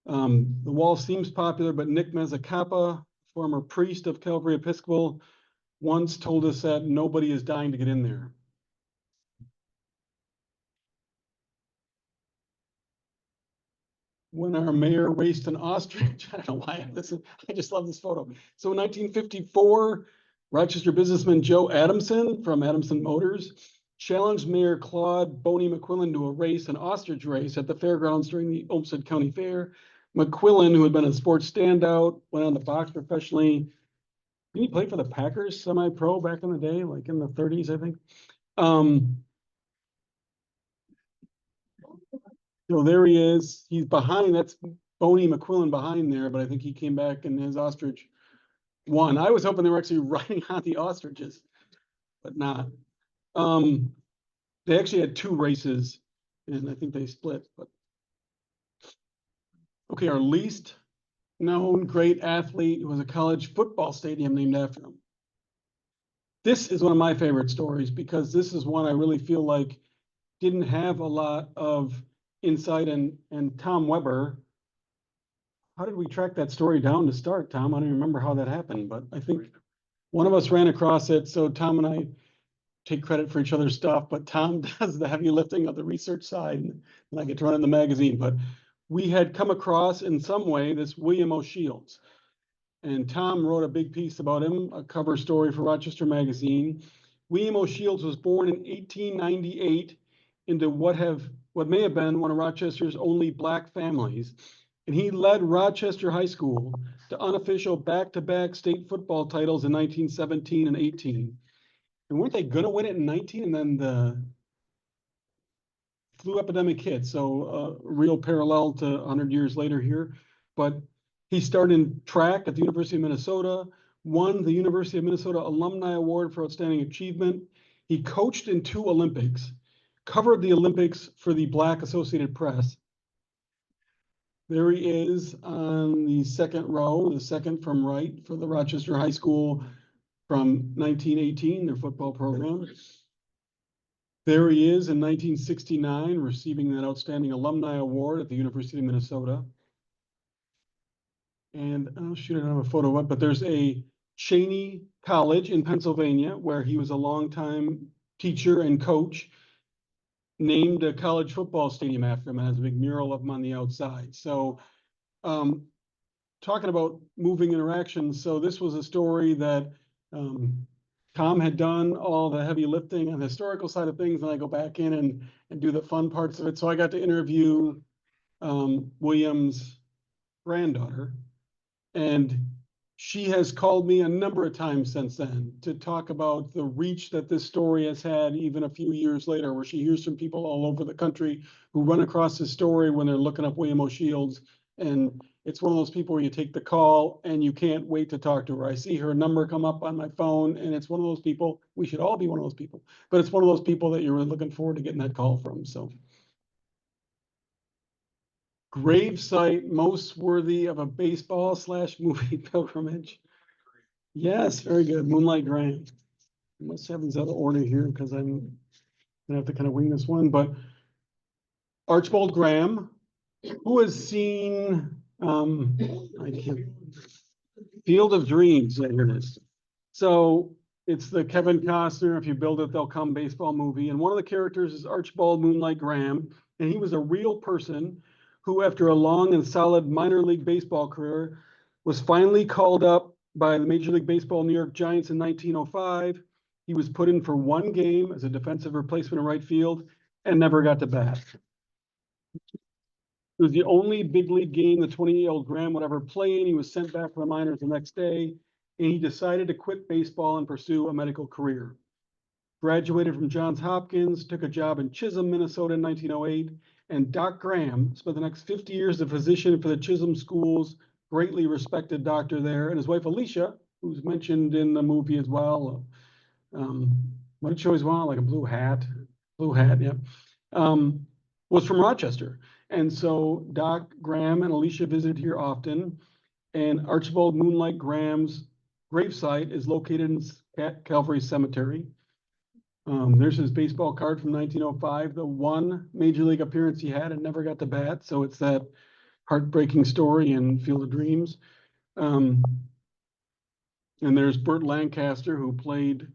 The wall seems popular, but Nick Mezzacapa, former priest of Calvary Episcopal, once told us that nobody is dying to get in there. When our mayor raced an ostrich, I don't know why I just love this photo. So in 1954, Rochester businessman Joe Adamson from Adamson Motors challenged Mayor Claude Boney McQuillan to a race, an ostrich race at the fairgrounds during the Olmsted County Fair. McQuillan, who had been a sports standout, went on to box professionally. Didn't he play for the Packers semi-pro back in the day, like in the 30s, I think? So there he is. He's behind. That's Boney McQuillan behind there, but I think he came back and his ostrich won. I was hoping they were actually riding on the ostriches, but not. They actually had 2 races, and I think they split. But okay, our least known great athlete was a college football stadium named after him. This is one of my favorite stories because this is one I really feel like didn't have a lot of insight, and Tom Weber. How did we track that story down to start, Tom? I don't even remember how that happened, but I think one of us ran across it. So Tom and I take credit for each other's stuff, but Tom does the heavy lifting of the research side, and I get to run in the magazine. But we had come across in some way this William O. Shields. And Tom wrote a big piece about him, a cover story for Rochester Magazine. William O'Shields was born in 1898 into what may have been one of Rochester's only black families. And he led Rochester High School to unofficial back-to-back state football titles in 1917 and 18. And weren't they gonna win it in 19? And then the flu epidemic hit. So real parallel to 100 years later here. But he started in track at the University of Minnesota, won the University of Minnesota Alumni Award for Outstanding Achievement. He coached in 2 Olympics, covered the Olympics for the Black Associated Press. There he is on the second row, the second from right for the Rochester High School from 1918, their football program. There he is in 1969, receiving that Outstanding Alumni Award at the University of Minnesota. And oh shoot, I don't have a photo of it, but there's a Cheney College in Pennsylvania where he was a longtime teacher and coach, named a college football stadium after him and has a big mural of him on the outside. So talking about moving interactions, so this was a story that Tom had done all the heavy lifting on the historical side of things, and I go back in and do the fun parts of it. So I got to interview William's granddaughter, and she has called me a number of times since then to talk about the reach that this story has had even a few years later, where she hears from people all over the country who run across this story when they're looking up William O'Shields. And it's one of those people where you take the call and you can't wait to talk to her. I see her number come up on my phone, and it's one of those people, we should all be one of those people, but it's one of those people that you're really looking forward to getting that call from, so. Grave site most worthy of a baseball / movie pilgrimage. Yes, very good. Moonlight Graham. I must have these other order here because I'm gonna have to kind of wing this one, but Archibald Graham, who has seen I can't, Field of Dreams, here it is. So it's the Kevin Costner, if you build it, they'll come baseball movie. And one of the characters is Archibald Moonlight Graham. And he was a real person who, after a long and solid minor league baseball career, was finally called up by the Major League Baseball New York Giants in 1905. He was put in for 1 game as a defensive replacement in right field and never got to bat. It was the only big league game the 28-year-old Graham would ever play in. He was sent back to the minors the next day, and he decided to quit baseball and pursue a medical career. Graduated from Johns Hopkins, took a job in Chisholm, Minnesota in 1908, and Doc Graham spent the next 50 years as a physician for the Chisholm schools, greatly respected doctor there, and his wife Alicia, who's mentioned in the movie as well. What did she always want? Like a blue hat? Blue hat, yeah. Was from Rochester. And so Doc Graham and Alicia visited here often, and Archibald Moonlight Graham's gravesite is located in Calvary Cemetery. There's his baseball card from 1905, the 1 major league appearance he had and never got to bat. So it's that heartbreaking story in Field of Dreams. And there's Burt Lancaster, who played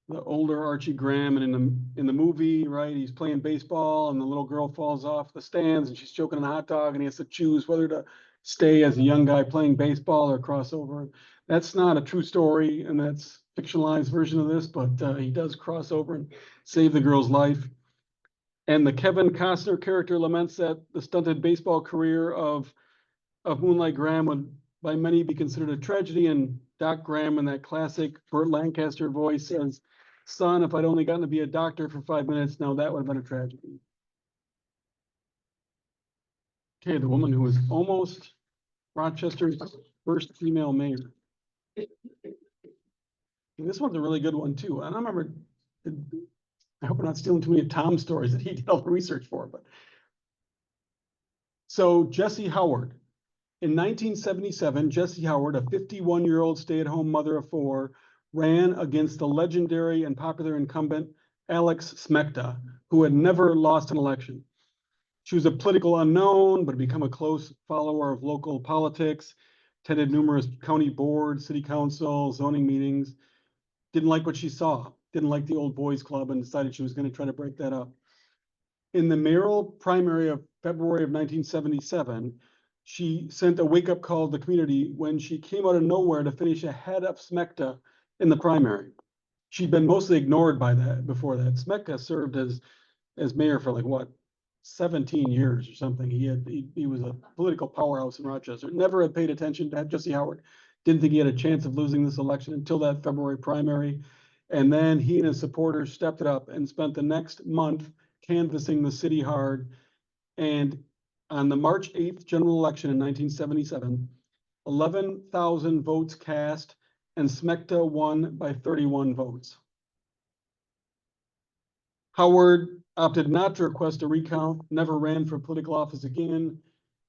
the older Archie Graham, and in the movie, right, he's playing baseball and the little girl falls off the stands and she's choking on a hot dog and he has to choose whether to stay as a young guy playing baseball or cross over. That's not a true story, and that's fictionalized version of this, but he does cross over and save the girl's life. And the Kevin Costner character laments that the stunted baseball career of Moonlight Graham would by many be considered a tragedy, and Doc Graham in that classic Burt Lancaster voice says, "Son, if I'd only gotten to be a doctor for 5 minutes, now that would have been a tragedy." Okay, the woman who was almost Rochester's first female mayor. And this one's a really good one too. And I remember, I hope I'm not stealing too many of Tom's stories that he did all the research for, but. So Jessie Howard. In 1977, Jessie Howard, a 51-year-old stay-at-home mother of 4, ran against the legendary and popular incumbent Alex Smekta, who had never lost an election. She was a political unknown, but had become a close follower of local politics, attended numerous county boards, city council, zoning meetings, didn't like what she saw, didn't like the old boys club, and decided she was going to try to break that up. In the mayoral primary of February of 1977, she sent a wake-up call to the community when she came out of nowhere to finish ahead of Smekta in the primary. She'd been mostly ignored by that before that. Smekta served as mayor for like what, 17 years or something. He was a political powerhouse in Rochester. Never had paid attention to Jesse Howard. Didn't think he had a chance of losing this election until that February primary. And then he and his supporters stepped it up and spent the next month canvassing the city hard. And on the March 8th general election in 1977, 11,000 votes cast, and Smekta won by 31 votes. Howard opted not to request a recount, never ran for political office again.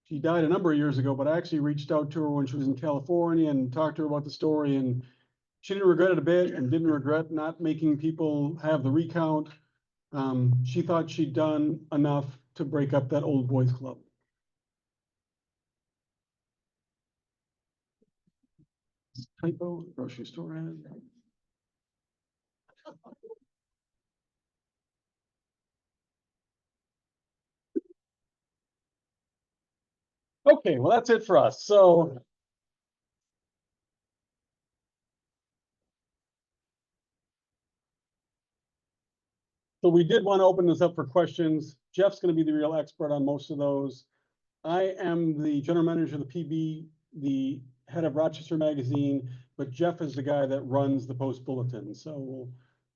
She died a number of years ago, but I actually reached out to her when she was in California and talked to her about the story, and she didn't regret it a bit and didn't regret not making people have the recount. She thought she'd done enough to break up that old boys club. Typo, grocery store ad. Okay, well, that's it for us. So we did want to open this up for questions. Jeff's going to be the real expert on most of those. I am the general manager of the PB, the head of Rochester Magazine, but Jeff is the guy that runs the Post Bulletin. So we'll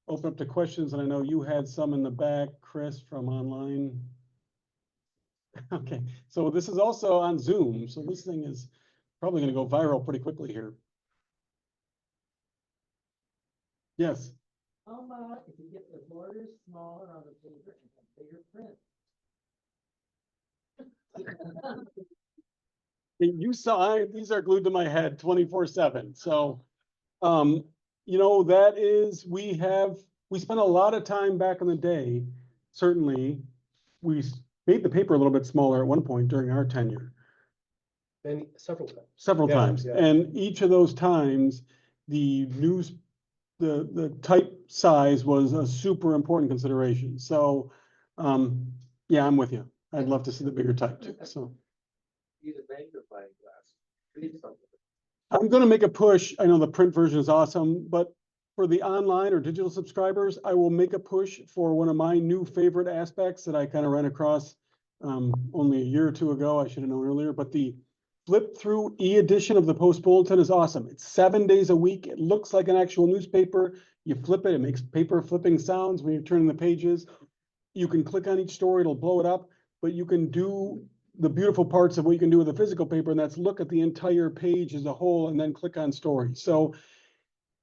open up to questions, and I know you had some in the back, Chris, from online. Okay, so this is also on Zoom, so this thing is probably going to go viral pretty quickly here. Yes. How about if you get the borders smaller on the paper and have bigger print? You saw, these are glued to my head 24/7. So, you know, that is, we spent a lot of time back in the day. Certainly, we made the paper a little bit smaller at one point during our tenure. And several times. Several Yeah, times. yeah. And each of those times, the type size was a super important consideration. So, yeah, I'm with you. I'd love to see the bigger type too, so. Use a magnifying glass. Read something. I'm gonna make a push. I know the print version is awesome, but for the online or digital subscribers, I will make a push for one of my new favorite aspects that I kind of ran across only a year or two ago. I should have known earlier, but the flip through e-edition of the Post Bulletin is awesome. It's 7 days a week. It looks like an actual newspaper. You flip it, it makes paper flipping sounds when you're turning the pages. You can click on each story, it'll blow it up, but you can do the beautiful parts of what you can do with a physical paper, and that's look at the entire page as a whole and then click on stories. So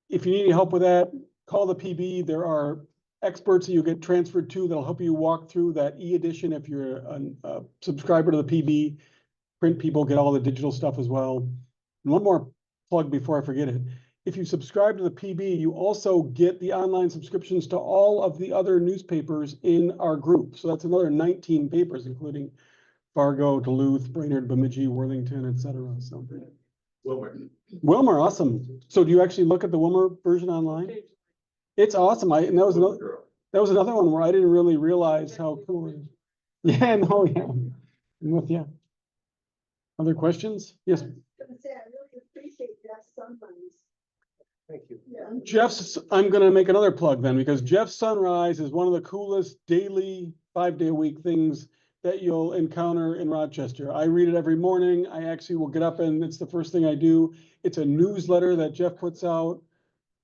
if you need any help with that, call the PB. There are experts that you get transferred to that'll help you walk through that e-edition if you're a subscriber to the PB. Print people get all the digital stuff as well. And one more plug before I forget it. If you subscribe to the PB, you also get the online subscriptions to all of the other newspapers in our group. So that's another 19 papers, including Fargo, Duluth, Brainerd, Bemidji, Worthington, et cetera. So Wilmer, awesome. So do you actually look at the Wilmer version online? It's awesome. And that was another one where I didn't really realize how cool it is. Yeah, no, yeah. I'm with you. Other questions? Yes. I was gonna say, I really appreciate Jeff's sunrise. Thank you. Jeff's, I'm gonna make another plug then, because Jeff's Sunrise is one of the coolest daily 5-day-a-week things that you'll encounter in Rochester. I read it every morning. I actually will get up and it's the first thing I do. It's a newsletter that Jeff puts out.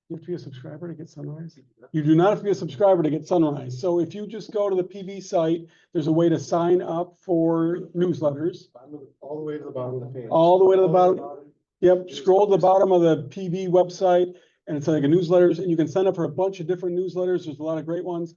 You have to be a subscriber to get Sunrise? You do not have to be a subscriber to get Sunrise. So if you just go to the PB site, there's a way to sign up for newsletters. All the way to the bottom of the page. All the way to the bottom. Yep, scroll to the bottom of the PB website and it's like a newsletters, and you can sign up for a bunch of different newsletters. There's a lot of great ones.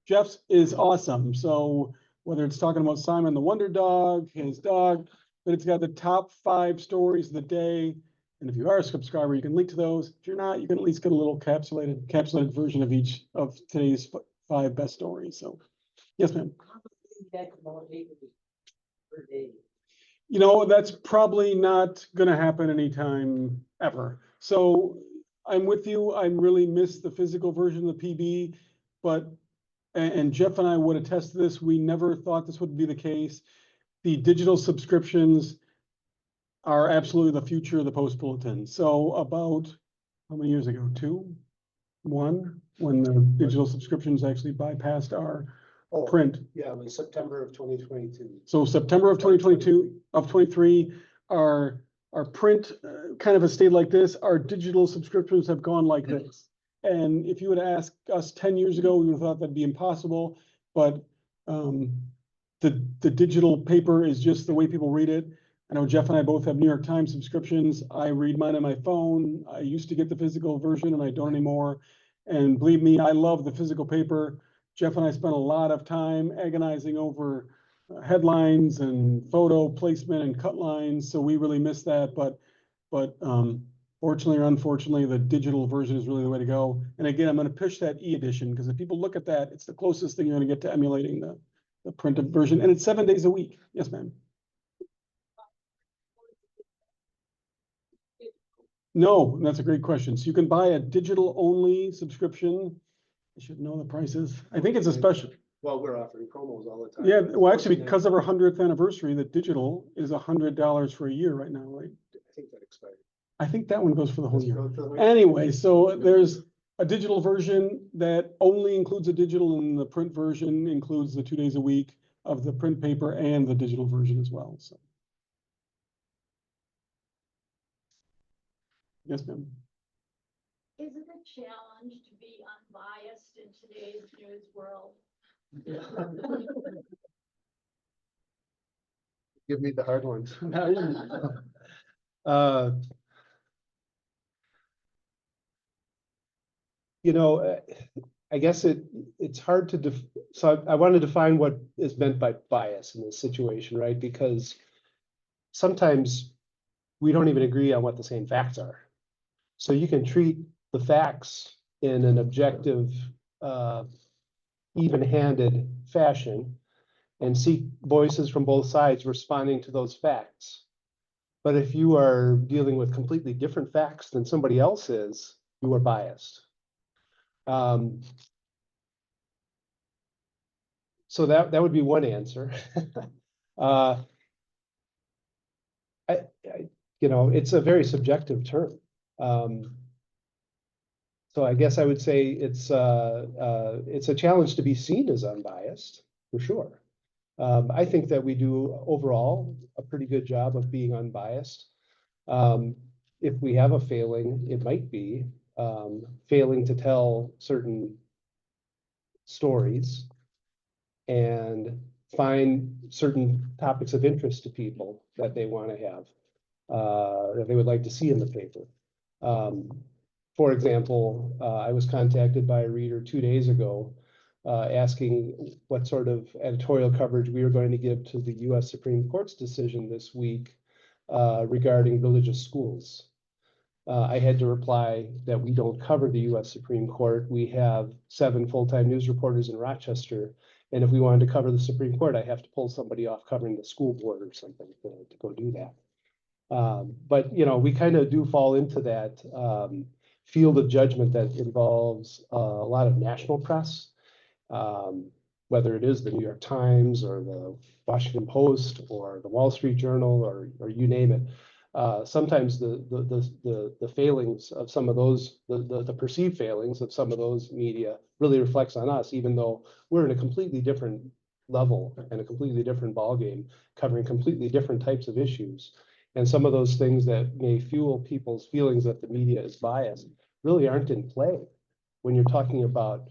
Jeff's is awesome. So whether it's talking about Simon the Wonder Dog, his dog, but it's got the top 5 stories of the day. And if you are a subscriber, you can link to those. If you're not, you can at least get a little capsulated version of each of today's 5 best stories. So, yes, ma'am. That's about 8 weeks per day. You know, that's probably not gonna happen anytime ever. So I'm with you. I really miss the physical version of the PB, but, and Jeff and I would attest to this, we never thought this would be the case. The digital subscriptions, are absolutely the future of the Post Bulletin. So about, how many years ago? When the digital subscriptions actually bypassed our print. Yeah, it was September of 2022. So September of 2022, of 23, our print kind of has stayed like this. Our digital subscriptions have gone like this. And if you would ask us 10 years ago, we would have thought that'd be impossible. But the digital paper is just the way people read it. I know Jeff and I both have New York Times subscriptions. I read mine on my phone. I used to get the physical version and I don't anymore. And believe me, I love the physical paper. Jeff and I spent a lot of time agonizing over headlines and photo placement and cut lines. So we really miss that. But fortunately or unfortunately, the digital version is really the way to go. And again, I'm going to push that e-edition because if people look at that, it's the closest thing you're going to get to emulating the printed version. And it's 7 days a week. Yes, ma'am. No, that's a great question. So you can buy a digital only subscription. I should know the prices. I think it's a special. Well, we're offering promos all the time. Yeah, well, actually, because of our 100th anniversary, the digital is $100 for a year right now, right? I think that expired. I think that one goes for the whole Does it year. go for the whole- Anyway, so there's a digital version that only includes a digital, and the print version includes the 2 days a week of the print paper and the digital version as well, so. Yes, ma'am. Is it a challenge to be unbiased in today's news world? Give me the hard ones. Uh, I guess it's hard to so I want to define what is meant by bias in this situation, right? Because sometimes we don't even agree on what the same facts are. So you can treat the facts in an objective, even-handed fashion and seek voices from both sides responding to those facts. But if you are dealing with completely different facts than somebody else is, you are biased. So that would be one answer. It's a very subjective term. So I guess I would say it's a challenge to be seen as unbiased, for sure. I think that we do overall a pretty good job of being unbiased. If we have a failing, it might be failing to tell certain stories and find certain topics of interest to people that they want to have, that they would like to see in the paper. For example, I was contacted by a reader 2 days ago asking what sort of editorial coverage we were going to give to the U.S. Supreme Court's decision this week regarding religious schools. I had to reply that we don't cover the U.S. Supreme Court. We have 7 full-time news reporters in Rochester. And if we wanted to cover the Supreme Court, I have to pull somebody off covering the school board or something to go do that. But, we kind of do fall into that field of judgment that involves a lot of national press, whether it is the New York Times or the Washington Post or the Wall Street Journal or you name it. Sometimes the failings of some of those, the perceived failings of some of those media really reflects on us, even though we're in a completely different level and a completely different ballgame, covering completely different types of issues. And some of those things that may fuel people's feelings that the media is biased really aren't in play when you're talking about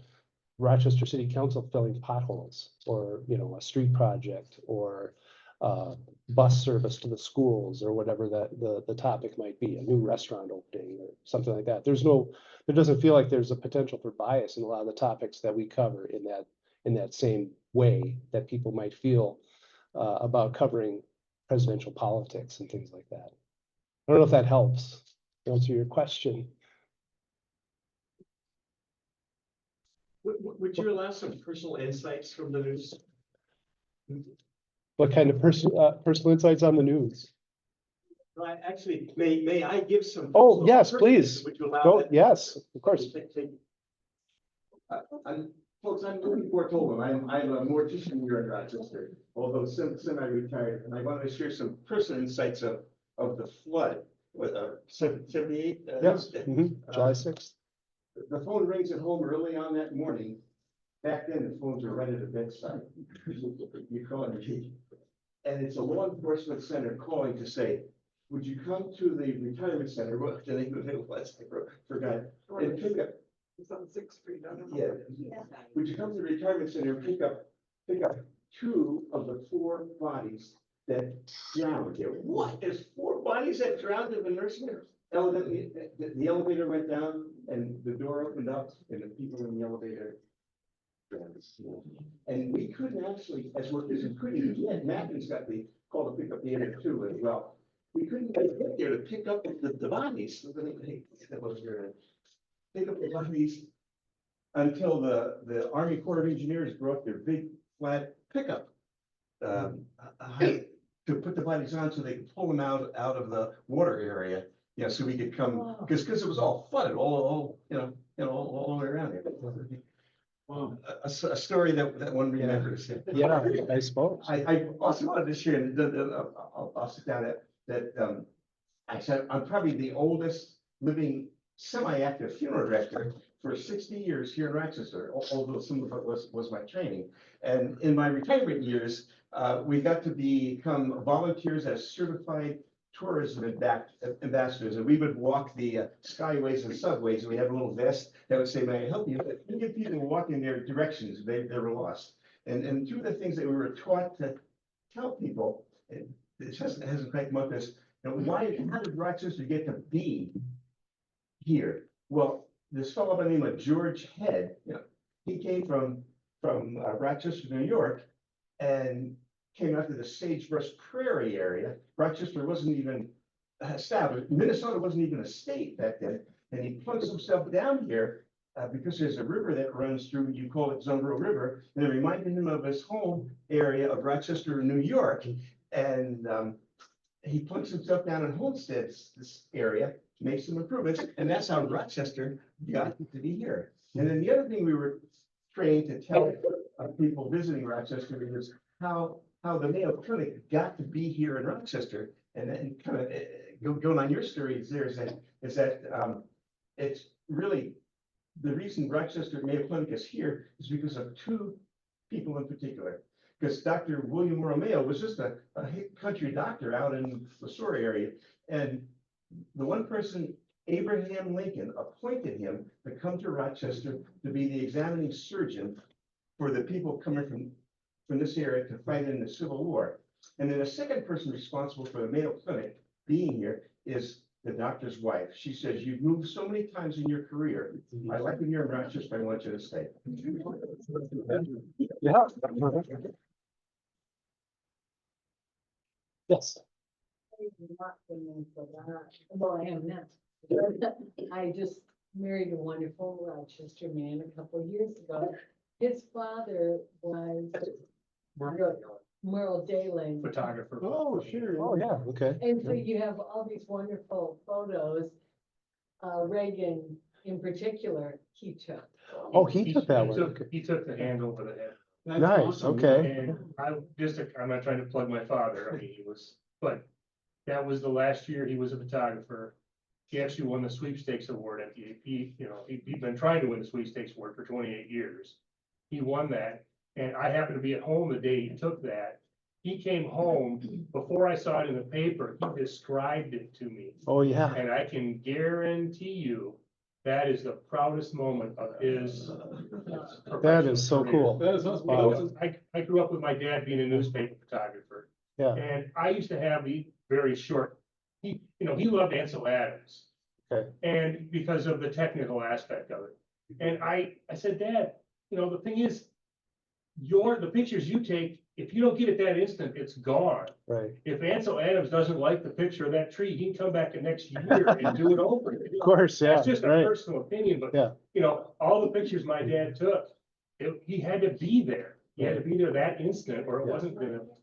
Rochester City Council filling potholes or, a street project or bus service to the schools or whatever the topic might be, a new restaurant opening or something like that. There doesn't feel like there's a potential for bias in a lot of the topics that we cover in that same way that people might feel about covering presidential politics and things like that. I don't know if that helps answer your question. Would you allow some personal insights from the news? What kind of personal insights on the news? Well, actually, may I give some? Oh, personal yes, perspective? please. Would you allow Go, that? yes, of course. Folks, I'm looking forward to them. I'm a mortician here in Rochester, although semi-retired, and I wanted to share some personal insights of of the flood, with, 78. Yep, July 6th. The phone rings at home early on that morning. Back then, the phones were right at the bedside. You call it, and it's a law enforcement center calling to say, would you come to the retirement center? What, do they know who it was? I forgot. And pick up, It's on Sixth Street, I don't know. yeah. Would you come to the retirement center and pick up 2 of the 4 bodies that drowned here? What? There's 4 bodies that drowned in the nursing home? Evidently, the elevator went down and the door opened up and the people in the elevator drowned. And we couldn't actually, as workers, we couldn't even get, Matthew's got the call to pick up the other 2 as well. We couldn't get there to pick up the bodies. That was good. Pick up the bodies until the Army Corps of Engineers brought their big flat pickup height to put the bodies on so they could pull them out of the water area. Yeah, so we could come, because it was all flooded, all all the way around here. Wow. A story that one remembers. Yeah, I suppose. I also wanted to share, and I'll sit down that I said, I'm probably the oldest living semi-active funeral director for 60 years here in Rochester, although some of it was my training. And in my retirement years, we got to become volunteers as certified tourism ambassadors, and we would walk the skyways and subways, and we had a little vest that would say, may I help you? And give people walking their directions, they were lost. And 2 of the things that we were taught to tell people, it hasn't quite come up as, how did Rochester get to be here? Well, this fellow by the name of George Head, he came from Rochester, New York, and came out to the Sagebrush Prairie area. Rochester wasn't even established. Minnesota wasn't even a state back then. And he plunks himself down here because there's a river that runs through, you call it Zumbro River, and it reminded him of his home area of Rochester, New York. And he plunks himself down in Olmsted, this area, makes some improvements, and that's how Rochester got to be here. And then the other thing we were trained to tell people visiting Rochester is how the Mayo Clinic got to be here in Rochester, and then kind of going on your stories there is that it's really the reason Rochester Mayo Clinic is here is because of 2 people in particular. Because Dr. William Romeo was just a country doctor out in the Missouri area, and the one person, Abraham Lincoln, appointed him to come to Rochester to be the examining surgeon for the people coming from this area to fight in the Civil War. And then the second person responsible for the Mayo Clinic being here is the doctor's wife. She says, you've moved so many times in your career. I like it here in Rochester. I want you to stay. Yeah. Yes. Well, I am now. I just married a wonderful Rochester man a couple of years ago. His father was Merle Daling. Photographer. Oh, sure. Oh, yeah, okay. And so you have all these wonderful photos. Reagan in particular, he took. Oh, he took that one. He took the handle for the head. That's Nice, awesome. okay. And I'm not trying to plug my father, I mean, but that was the last year he was a photographer. He actually won the sweepstakes award at the AP, he'd been trying to win the sweepstakes award for 28 years. He won that, and I happened to be at home the day he took that. He came home, before I saw it in the paper, he described it to me. Oh, yeah. And I can guarantee you, that is the proudest moment of his. That is so cool. That is awesome. Wow. I grew up with my dad being a newspaper photographer. Yeah. And I used to have the very short, he loved Ansel Adams. Okay. And because of the technical aspect of it. And I said, Dad, the thing is, the pictures you take, if you don't get it that instant, it's gone. Right. If Ansel Adams doesn't like the picture of that tree, he can come back the next year and do it over. Of course, yeah, That's just a right. personal opinion, but, Yeah. all the pictures my dad took, he had to be there. He had to be there that instant, or it Yeah.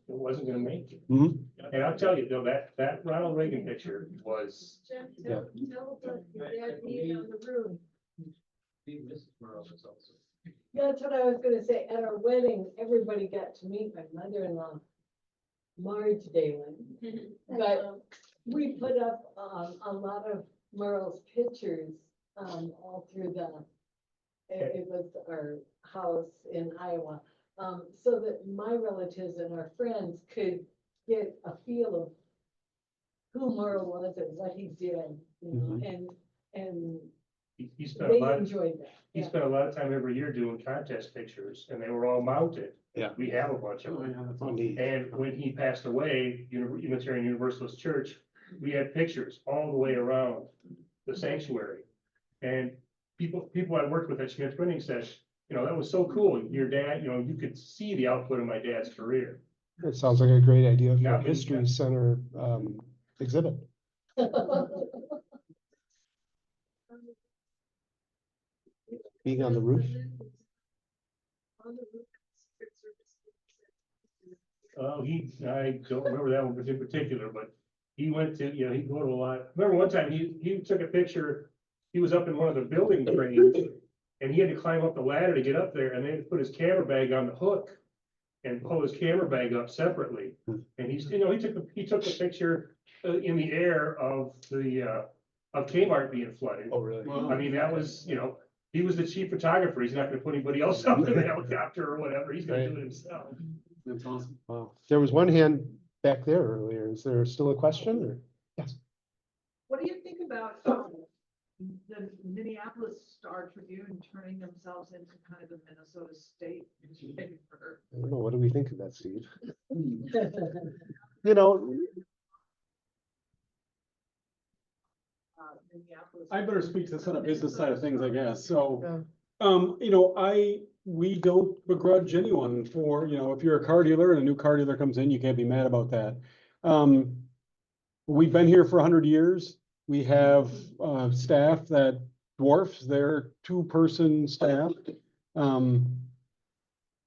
wasn't gonna make it. Mhm. And I'll tell you, though, that Ronald Reagan picture was, Jeff, tell us your dad being on the room. Yeah, that's what I was gonna say. At our wedding, everybody got to meet my mother-in-law, Marge Daling. But we put up, a lot of Merle's pictures, all through it was our house in Iowa. So that my relatives and our friends could get a feel of who Merle was and what he did, you know, and He spent a they lot, enjoyed that. he Yeah. spent a lot of time every year doing contest pictures, and they were all mounted. Yeah. We have a bunch of Oh, them. yeah, that's Oh, awesome. neat. And when he passed away, Unitarian Universalist Church, we had pictures all the way around the sanctuary. And people I worked with at Schmidt Printing said, you know, that was so cool. Your dad, you know, you could see the output of my dad's career. It sounds like a great idea for Now a we- history center, exhibit. Being on the roof. Oh, I don't remember that one in particular, but he went to, you know, he'd go to a lot. Remember one time he took a picture, he was up in one of the building cranes and he had to climb up the ladder to get up there and then put his camera bag on the hook and pull his camera bag up separately. And he's, you know, he took a picture in the air of of Kmart being flooded. Oh, really? Wow. I mean, that was, you know, he was the chief photographer. He's not gonna put anybody else up in the helicopter or whatever. He's gonna do it himself. That's awesome. Wow. There was one hand back there earlier. Is there still a question or? Yes. What do you think about the Minneapolis Star Tribune turning themselves into kind of the Minnesota State newspaper? I don't know. What do we think of that, Steve? You know, Minneapolis. I better speak to the Senate business side of things, I guess. So, Yeah. you know, we don't begrudge anyone for, you know, if you're a car dealer and a new car dealer comes in, you can't be mad about that. We've been here for 100 years. We have, staff that dwarfs their two-person staff.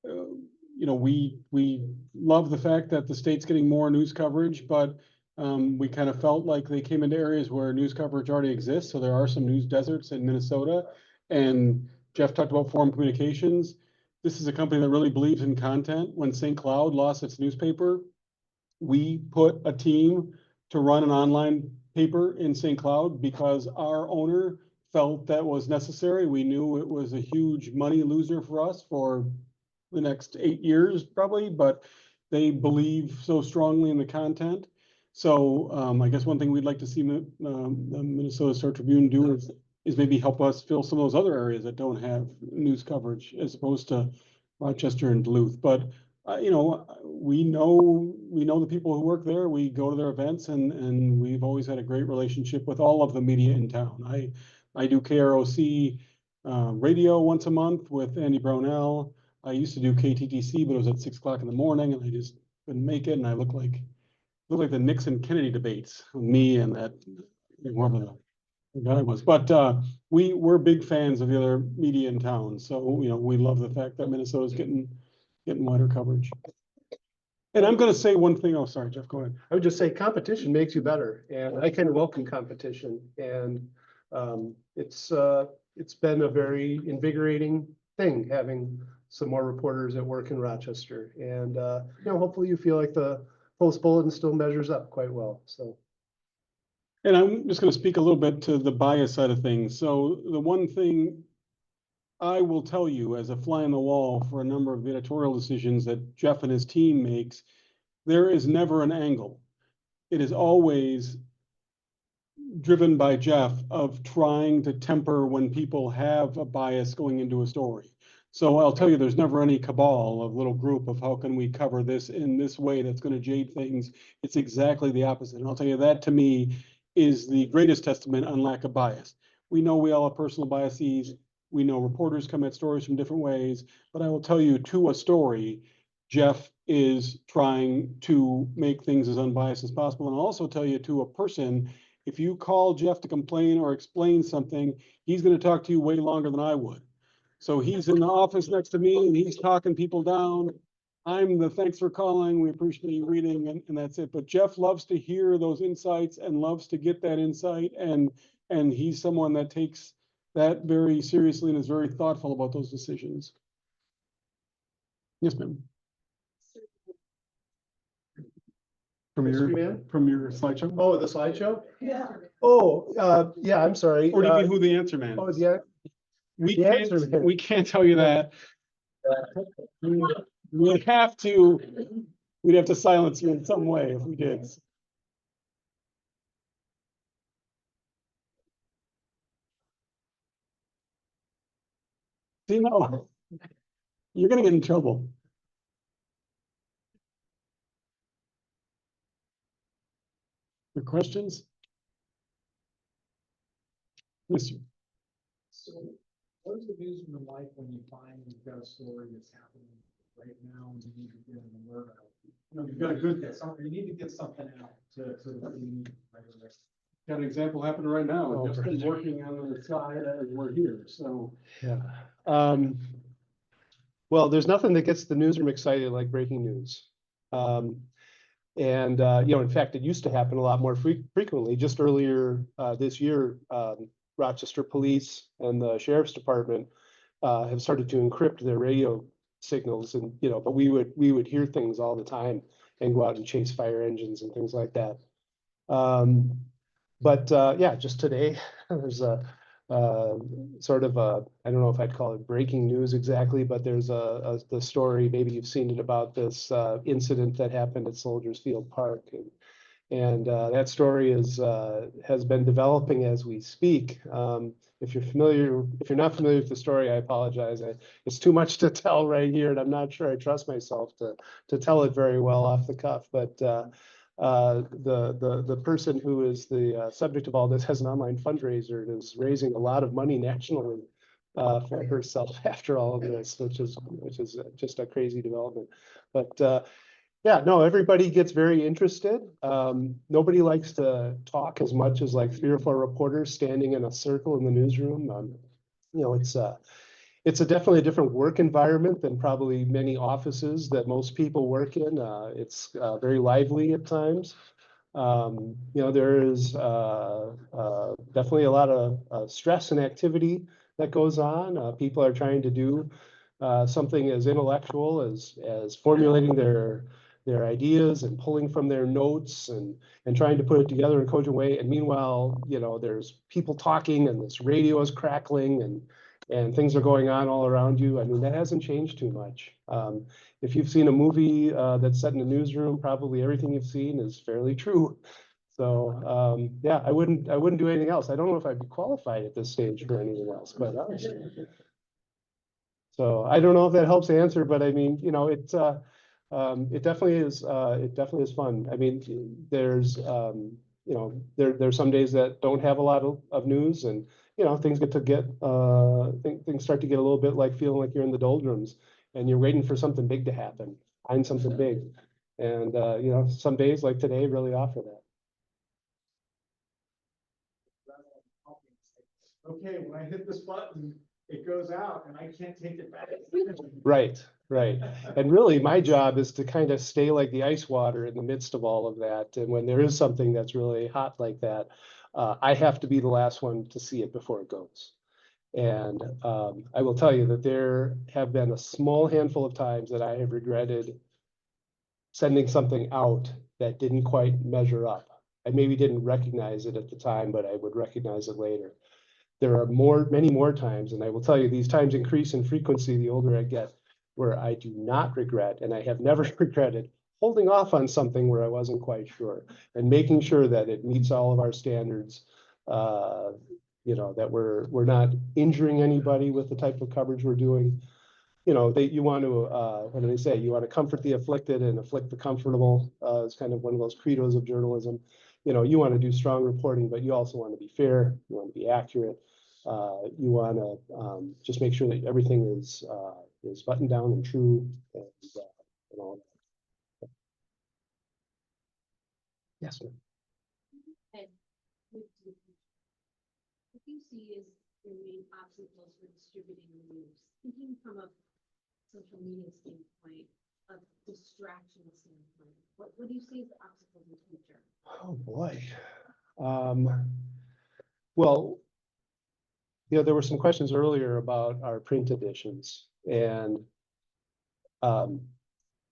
You know, we love the fact that the state's getting more news coverage, but we kind of felt like they came into areas where news coverage already exists. So there are some news deserts in Minnesota. And Jeff talked about Forum Communications. This is a company that really believes in content. When St. Cloud lost its newspaper, we put a team to run an online paper in St. Cloud because our owner felt that was necessary. We knew it was a huge money loser for us for the next 8 years probably, but they believe so strongly in the content. So I guess one thing we'd like to see the Minnesota Star Tribune do is maybe help us fill some of those other areas that don't have news coverage as opposed to Rochester and Duluth. But you know, we know the people who work there. We go to their events and we've always had a great relationship with all of the media in town. I do KROC radio once a month with Andy Brownell. I used to do KTTC, but it was at 6 o'clock in the morning and I just couldn't make it. And I look like the Nixon Kennedy debates, me and that whoever the guy was. But we're big fans of the other media in town. So, you know, we love the fact that Minnesota's getting wider coverage. And I'm gonna say one thing. Oh, sorry, Jeff, go ahead. I would just say competition makes you better, and I kind of welcome competition. And it's been a very invigorating thing having some more reporters at work in Rochester. And you know, hopefully you feel like the Post Bulletin still measures up quite well. So. And I'm just gonna speak a little bit to the bias side of things. So the one thing I will tell you as a fly on the wall for a number of editorial decisions that Jeff and his team makes, there is never an angle. It is always driven by Jeff of trying to temper when people have a bias going into a story. So I'll tell you, there's never any cabal of little group of how can we cover this in this way that's going to jade things. It's exactly the opposite. And I'll tell you that to me is the greatest testament on lack of bias. We know we all have personal biases. We know reporters come at stories from different ways, but I will tell you to a story, Jeff is trying to make things as unbiased as possible. And I'll also tell you to a person, if you call Jeff to complain or explain something, he's going to talk to you way longer than I would. So he's in the office next to me and he's talking people down. I'm the thanks for calling. We appreciate you reading and that's it. But Jeff loves to hear those insights and loves to get that insight. And he's someone that takes that very seriously and is very thoughtful about those decisions. Yes, ma'am. Mystery man? from your slideshow? Oh, the slideshow? Yeah. Oh, yeah, I'm sorry. Or do you mean who the answer man Oh, is? yeah, We the can't, answer man. we can't tell you that. We'd have to, we'd have to silence you in some way if we did. See, no, you're gonna get in trouble. For questions? Yes, sir. So what is the newsroom like when you find you've got a story that's happening right now and you need to get an alert out? You know, you've got a good, you need to get something out to the community right away. Got an example happening right now. Oh, Just been perfect. working on the side as we're here, so. Yeah. Well, there's nothing that gets the newsroom excited like breaking news. And in fact, it used to happen a lot more frequently. Just earlier this year, Rochester Police and the Sheriff's Department have started to encrypt their radio signals, and but we would hear things all the time and go out and chase fire engines and things like that. But yeah, just today there's a sort of a, I don't know if I'd call it breaking news exactly, but there's the story, maybe you've seen it, about this incident that happened at Soldiers Field Park, and that story has been developing as we speak. If you're not familiar with the story, I apologize. It's too much to tell right here, and I'm not sure I trust myself to tell it very well off the cuff. But the person who is the subject of all this has an online fundraiser and is raising a lot of money nationally for herself after all of this, which is just a crazy development. But yeah, no, everybody gets very interested. Nobody likes to talk as much as like 3 or 4 reporters standing in a circle in the newsroom. It's definitely a different work environment than probably many offices that most people work in. It's very lively at times. There is definitely a lot of stress and activity that goes on. People are trying to do something as intellectual as formulating their ideas and pulling from their notes and trying to put it together in a cogent way. And meanwhile, there's people talking and this radio is crackling and things are going on all around you. I mean, that hasn't changed too much. If you've seen a movie that's set in a newsroom, probably everything you've seen is fairly true. So yeah, I wouldn't do anything else. I don't know if I'd be qualified at this stage for anything else, but so I don't know if that helps answer, but I mean, it definitely is. It definitely is fun. I mean, there's there's some days that don't have a lot of news, and things start to get a little bit like feeling like you're in the doldrums and you're waiting for something big to happen, find something big, and some days like today really offer that. Okay, when I hit this button, it goes out and I can't take it back. Right. And really, my job is to kind of stay like the ice water in the midst of all of that. And when there is something that's really hot like that, I have to be the last one to see it before it goes. And I will tell you that there have been a small handful of times that I have regretted sending something out that didn't quite measure up. I maybe didn't recognize it at the time, but I would recognize it later. There are many more times, and I will tell you, these times increase in frequency the older I get, where I do not regret, and I have never regretted, holding off on something where I wasn't quite sure, and making sure that it meets all of our standards, that we're not injuring anybody with the type of coverage we're doing. You want to, what do they say? You want to comfort the afflicted and afflict the comfortable. It's kind of one of those credos of journalism. You want to do strong reporting, but you also want to be fair. You want to be accurate. You want to just make sure that everything is buttoned down and true, and all that. Yes, ma'am. And what do you see as the main obstacles for distributing the news? Thinking from a social media standpoint, a distraction standpoint, what do you see as the obstacles in the future? Oh, boy. Well, there were some questions earlier about our print editions, and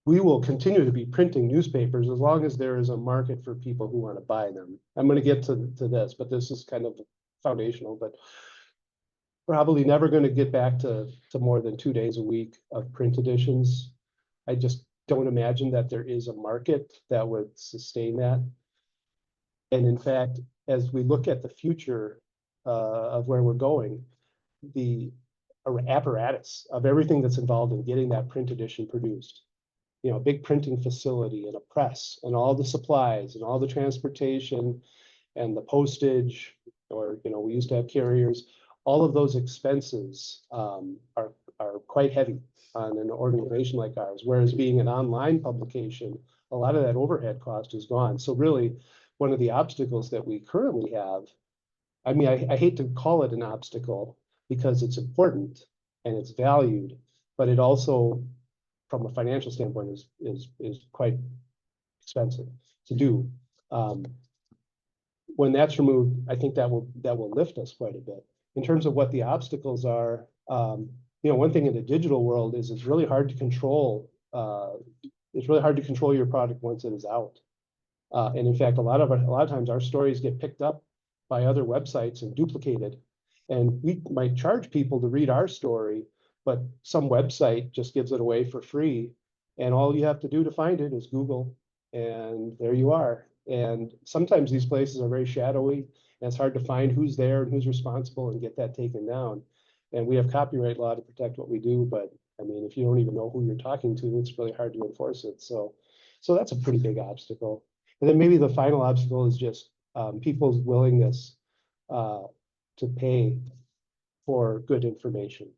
we will continue to be printing newspapers as long as there is a market for people who want to buy them. I'm going to get to this, but this is kind of foundational, but probably never going to get back to more than 2 days a week of print editions. I just don't imagine that there is a market that would sustain that. And in fact, as we look at the future of where we're going, the apparatus of everything that's involved in getting that print edition produced, you know, a big printing facility and a press and all the supplies and all the transportation and the postage, or, you know, we used to have carriers, all of those expenses are quite heavy on an organization like ours, whereas being an online publication, a lot of that overhead cost is gone. So really, one of the obstacles that we currently have, I mean, I hate to call it an obstacle because it's important and it's valued, but it also, from a financial standpoint, is quite expensive to do. When that's removed, I think that will lift us quite a bit. In terms of what the obstacles are, you know, one thing in the digital world is it's really hard to control. It's really hard to control your product once it is out. And in fact, a lot of times our stories get picked up by other websites and duplicated. And we might charge people to read our story, but some website just gives it away for free. And all you have to do to find it is Google, and there you are. And sometimes these places are very shadowy, and it's hard to find who's there and who's responsible and get that taken down. And we have copyright law to protect what we do, but I mean, if you don't even know who you're talking to, it's really hard to enforce it. So that's a pretty big obstacle. And then maybe the final obstacle is just people's willingness to pay for good information.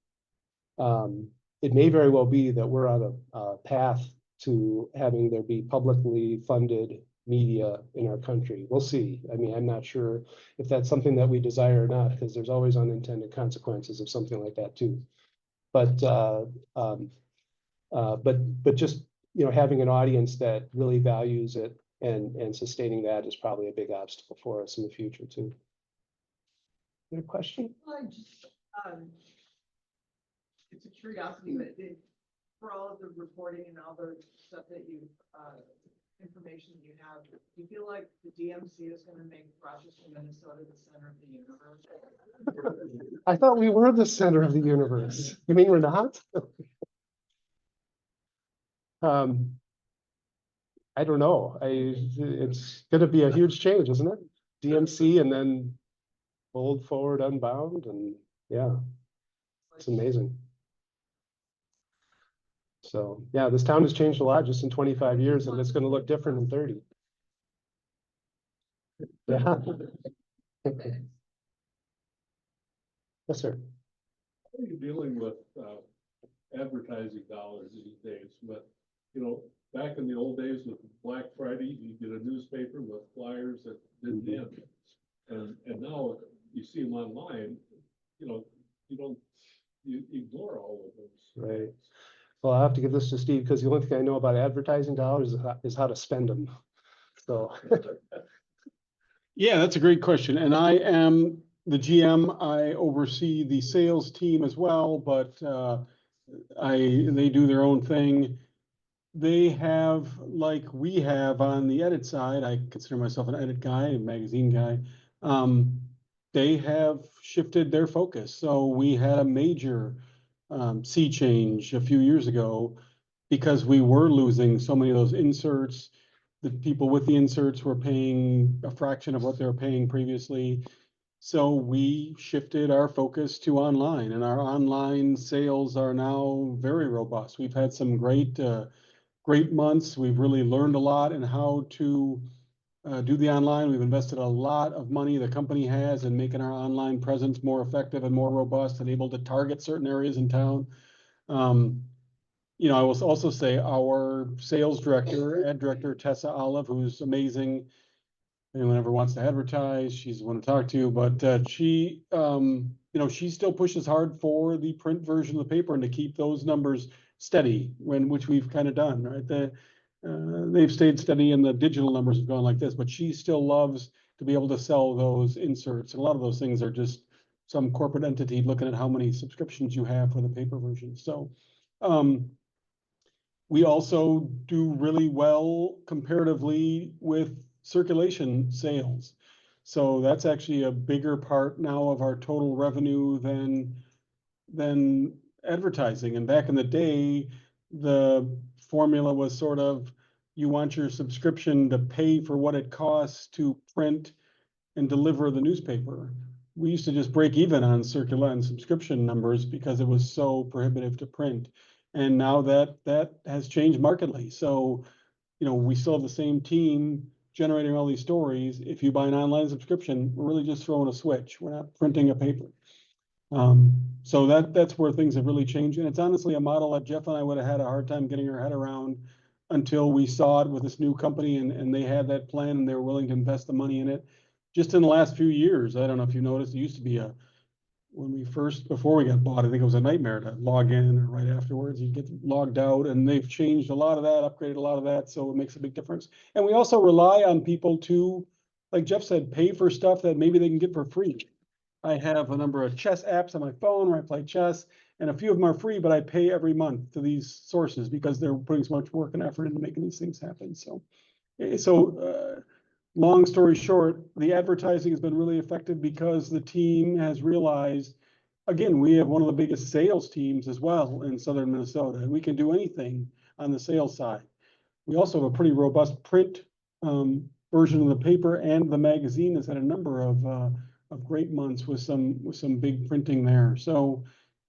It may very well be that we're on a path to having there be publicly funded media in our country. We'll see. I mean, I'm not sure if that's something that we desire or not, because there's always unintended consequences of something like that too. But just, you know, having an audience that really values it and sustaining that is probably a big obstacle for us in the future too. Any question? I just, it's a curiosity, but for all of the reporting and all the stuff that you, information you have, do you feel like the DMC is gonna make Rochester, Minnesota the center of the universe? I thought we were the center of the universe. You mean we're not? I don't know. It's gonna be a huge change, isn't it? DMC and then Bold Forward Unbound, and yeah, it's amazing. So yeah, this town has changed a lot just in 25 years, and it's going to look different in 30. Yeah. Yes, sir. How are you dealing with advertising dollars these days? But, you know, back in the old days with Black Friday, you get a newspaper with flyers that didn't end. And now you see them online, you know, you ignore all of those. Right. Well, I'll have to give this to Steve, because the only thing I know about advertising dollars is how to spend them. So. Yeah, that's a great question. And I am the GM. I oversee the sales team as well, but they do their own thing. They have, like we have on the edit side, I consider myself an edit guy, a magazine guy. They have shifted their focus. So we had a major sea change a few years ago because we were losing so many of those inserts. The people with the inserts were paying a fraction of what they were paying previously. So we shifted our focus to online, and our online sales are now very robust. We've had some great months. We've really learned a lot in how to do the online. We've invested a lot of money, the company has, in making our online presence more effective and more robust and able to target certain areas in town. You know, I will also say our sales director, ad director, Tessa Olive, who's amazing. Anyone ever wants to advertise, she's the one to talk to, but she, you know, she still pushes hard for the print version of the paper and to keep those numbers steady, which we've kind of done, right? They've stayed steady and the digital numbers have gone like this, but she still loves to be able to sell those inserts. And a lot of those things are just some corporate entity looking at how many subscriptions you have for the paper version. So, We also do really well comparatively with circulation sales. So that's actually a bigger part now of our total revenue than advertising. And back in the day, the formula was sort of, you want your subscription to pay for what it costs to print and deliver the newspaper. We used to just break even on circular and subscription numbers because it was so prohibitive to print. And now that has changed markedly. So, we still have the same team generating all these stories. If you buy an online subscription, we're really just throwing a switch. We're not printing a paper. So that's where things have really changed. And it's honestly a model that Jeff and I would have had a hard time getting our head around until we saw it with this new company and they had that plan and they were willing to invest the money in it. Just in the last few years, I don't know if you noticed, it used to be before we got bought, I think it was a nightmare to log in, or right afterwards, you'd get logged out, and they've changed a lot of that, upgraded a lot of that, so it makes a big difference. And we also rely on people to, like Jeff said, pay for stuff that maybe they can get for free. I have a number of chess apps on my phone where I play chess, and a few of them are free, but I pay every month to these sources because they're putting so much work and effort into making these things happen. Long story short, the advertising has been really effective because the team has realized, again, we have one of the biggest sales teams as well in southern Minnesota, and we can do anything on the sales side. We also have a pretty robust print version of the paper, and the magazine has had a number of great months with some big printing there. So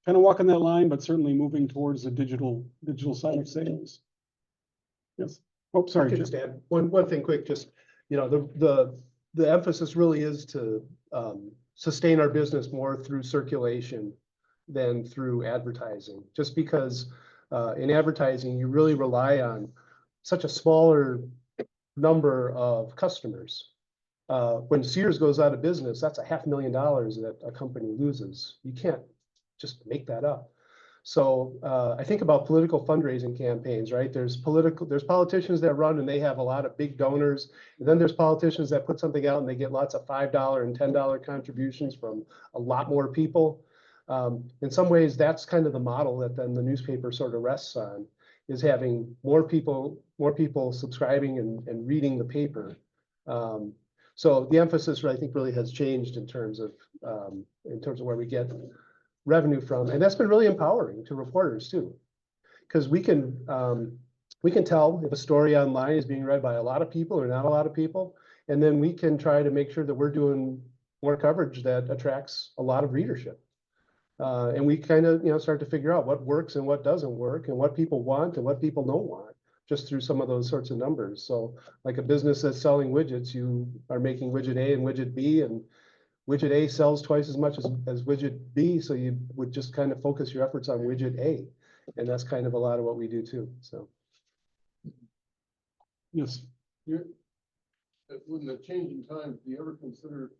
kind of walking that line, but certainly moving towards the digital side of sales. Yes. Oh, I sorry. can just add one thing quick, just, the emphasis really is to sustain our business more through circulation than through advertising. Just because in advertising, you really rely on such a smaller number of customers. When Sears goes out of business, that's $500,000 that a company loses. You can't just make that up. So I think about political fundraising campaigns, right? There's politicians that run and they have a lot of big donors. And then there's politicians that put something out and they get lots of $5 and $10 contributions from a lot more people. In some ways, that's kind of the model that then the newspaper sort of rests on, is having more people subscribing and reading the paper. So the emphasis, I think, really has changed in terms of where we get revenue from, and that's been really empowering to reporters too, because we can tell if a story online is being read by a lot of people or not a lot of people, and then we can try to make sure that we're doing more coverage that attracts a lot of readership. And we kind of start to figure out what works and what doesn't work, and what people want and what people don't want, just through some of those sorts of numbers. So like a business that's selling widgets, you are making widget A and widget B, and widget A sells twice as much as widget B, so you would just kind of focus your efforts on widget A. And that's kind of a lot of what we do too, so. Yes. When the changing times, do you ever consider,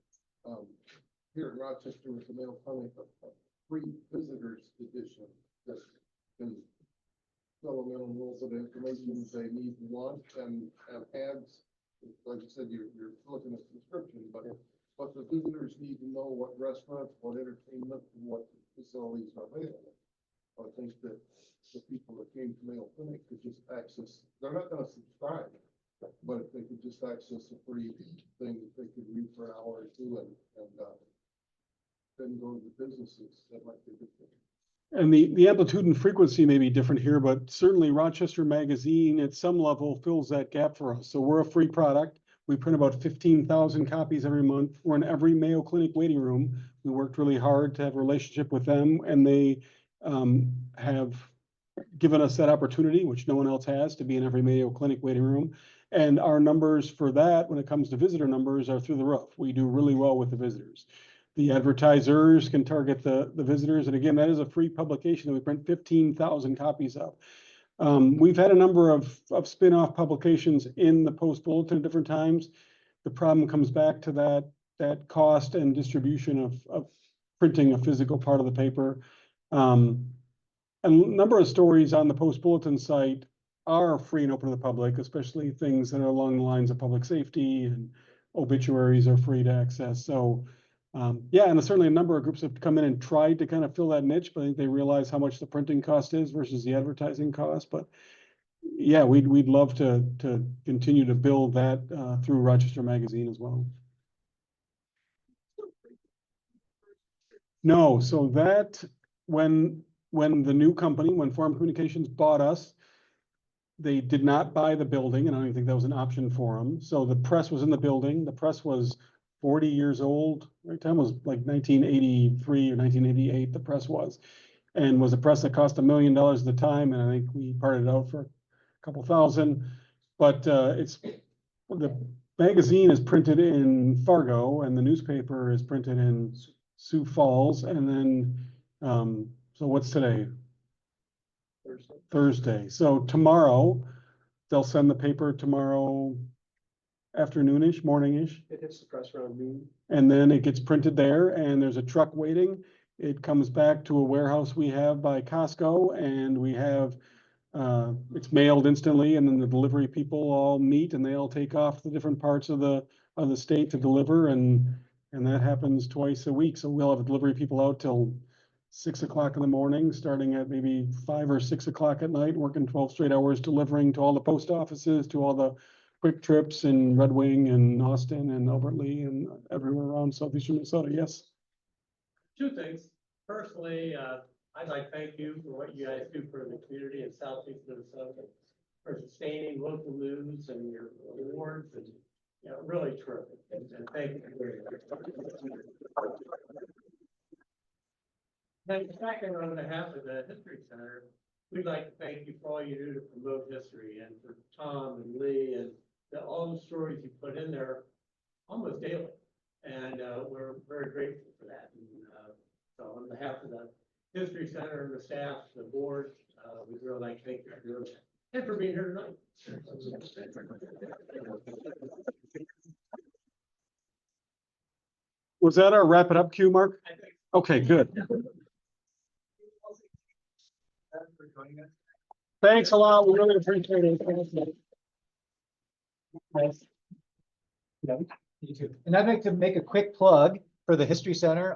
here in Rochester with the Mail Clinic, a free visitors edition that can fill them in on rules of information they need to want, and have ads? Like you said, you're looking at subscription, but the visitors need to know what restaurants, what entertainment, and what facilities are available. I think that the people that came to Mail Clinic could just access, they're not gonna subscribe, but if they could just access a free thing that they could read for an hour or two and then go to the businesses, that might be a good thing. And the amplitude and frequency may be different here, but certainly Rochester Magazine at some level fills that gap for us. So we're a free product. We print about 15,000 copies every month. We're in every Mayo Clinic waiting room. We worked really hard to have a relationship with them, and they have given us that opportunity, which no one else has, to be in every Mayo Clinic waiting room. And our numbers for that, when it comes to visitor numbers, are through the roof. We do really well with the visitors. The advertisers can target the visitors. And again, that is a free publication that we print 15,000 copies of. We've had a number of spin-off publications in the Post Bulletin at different times. The problem comes back to that cost and distribution of printing a physical part of the paper. And a number of stories on the Post Bulletin site are free and open to the public, especially things that are along the lines of public safety, and obituaries are free to access. So yeah, and certainly a number of groups have come in and tried to kind of fill that niche, but I think they realize how much the printing cost is versus the advertising cost. But yeah, we'd love to continue to build that, through Rochester Magazine as well. No, so that, when the new company, when Forum Communications bought us, they did not buy the building, and I don't even think that was an option for them. So the press was in the building. The press was 40 years old. Right, time was like 1983 or 1988, the press was. And was a press that cost $1 million at the time, and I think we parted it out for a couple thousand. But the magazine is printed in Fargo, and the newspaper is printed in Sioux Falls, and then, so what's today? Thursday. So tomorrow, they'll send the paper tomorrow afternoonish, morningish, It hits the press around noon. and then it gets printed there, and there's a truck waiting. It comes back to a warehouse we have by Costco, and we have, it's mailed instantly, and then the delivery people all meet and they all take off the different parts of the state to deliver, and that happens twice a week. So we'll have delivery people out till 6 o'clock in the morning, starting at maybe 5 or 6 o'clock at night, working 12 straight hours, delivering to all the post offices, to all the Quick Trips in Red Wing and Austin and Albert Lee and everywhere around southeastern Minnesota. Yes. Two things. Personally, I'd like to thank you for what you guys do for the community in southeast Minnesota, for sustaining local news and your awards, and, you know, really terrific. And thank you very much. Then second, on behalf of the History Center, we'd like to thank you for all you do to promote history, and for Tom and Lee and all the stories you put in there almost daily. And we're very grateful for that. And, so on behalf of the History Center and the staff, the board, we'd really like to thank you for doing that and for being here tonight. Was that our wrap it up cue, Mark? I think Okay, good. Thanks a lot. We really appreciate it. You too. And I'd like to make a quick plug for the History Center.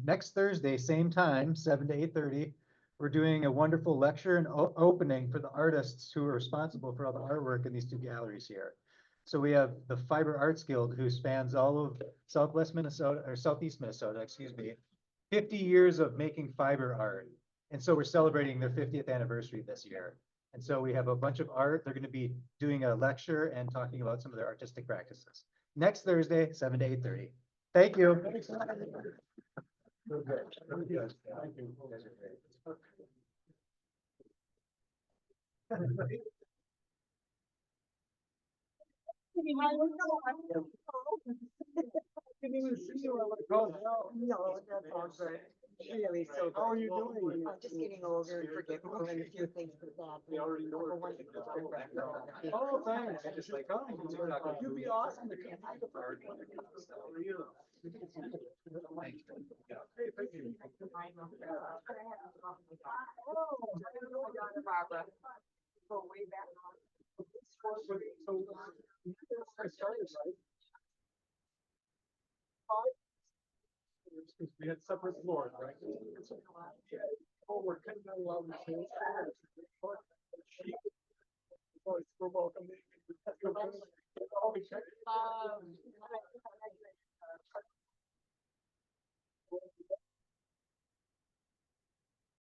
Next Thursday, same time, 7 to 8:30. We're doing a wonderful lecture and opening for the artists who are responsible for all the artwork in these two galleries here. So we have the Fiber Arts Guild, who spans all of Southwest Minnesota, or Southeast Minnesota, excuse me, 50 years of making fiber art. And so we're celebrating their 50th anniversary this year. And so we have a bunch of art. They're going to be doing a lecture and talking about some of their artistic practices. Next Thursday, 7 to 8:30. Thank you. No, that's all good. Really, so. How are you doing? I'm just getting older and forgetful and a few things for that. We already know Number what one, to do. it's Oh, thanks. You should come. You'd be awesome to come. Barbara. Go way back. We had separate floors, right? Oh, we're kind of allowed to change. We're welcome.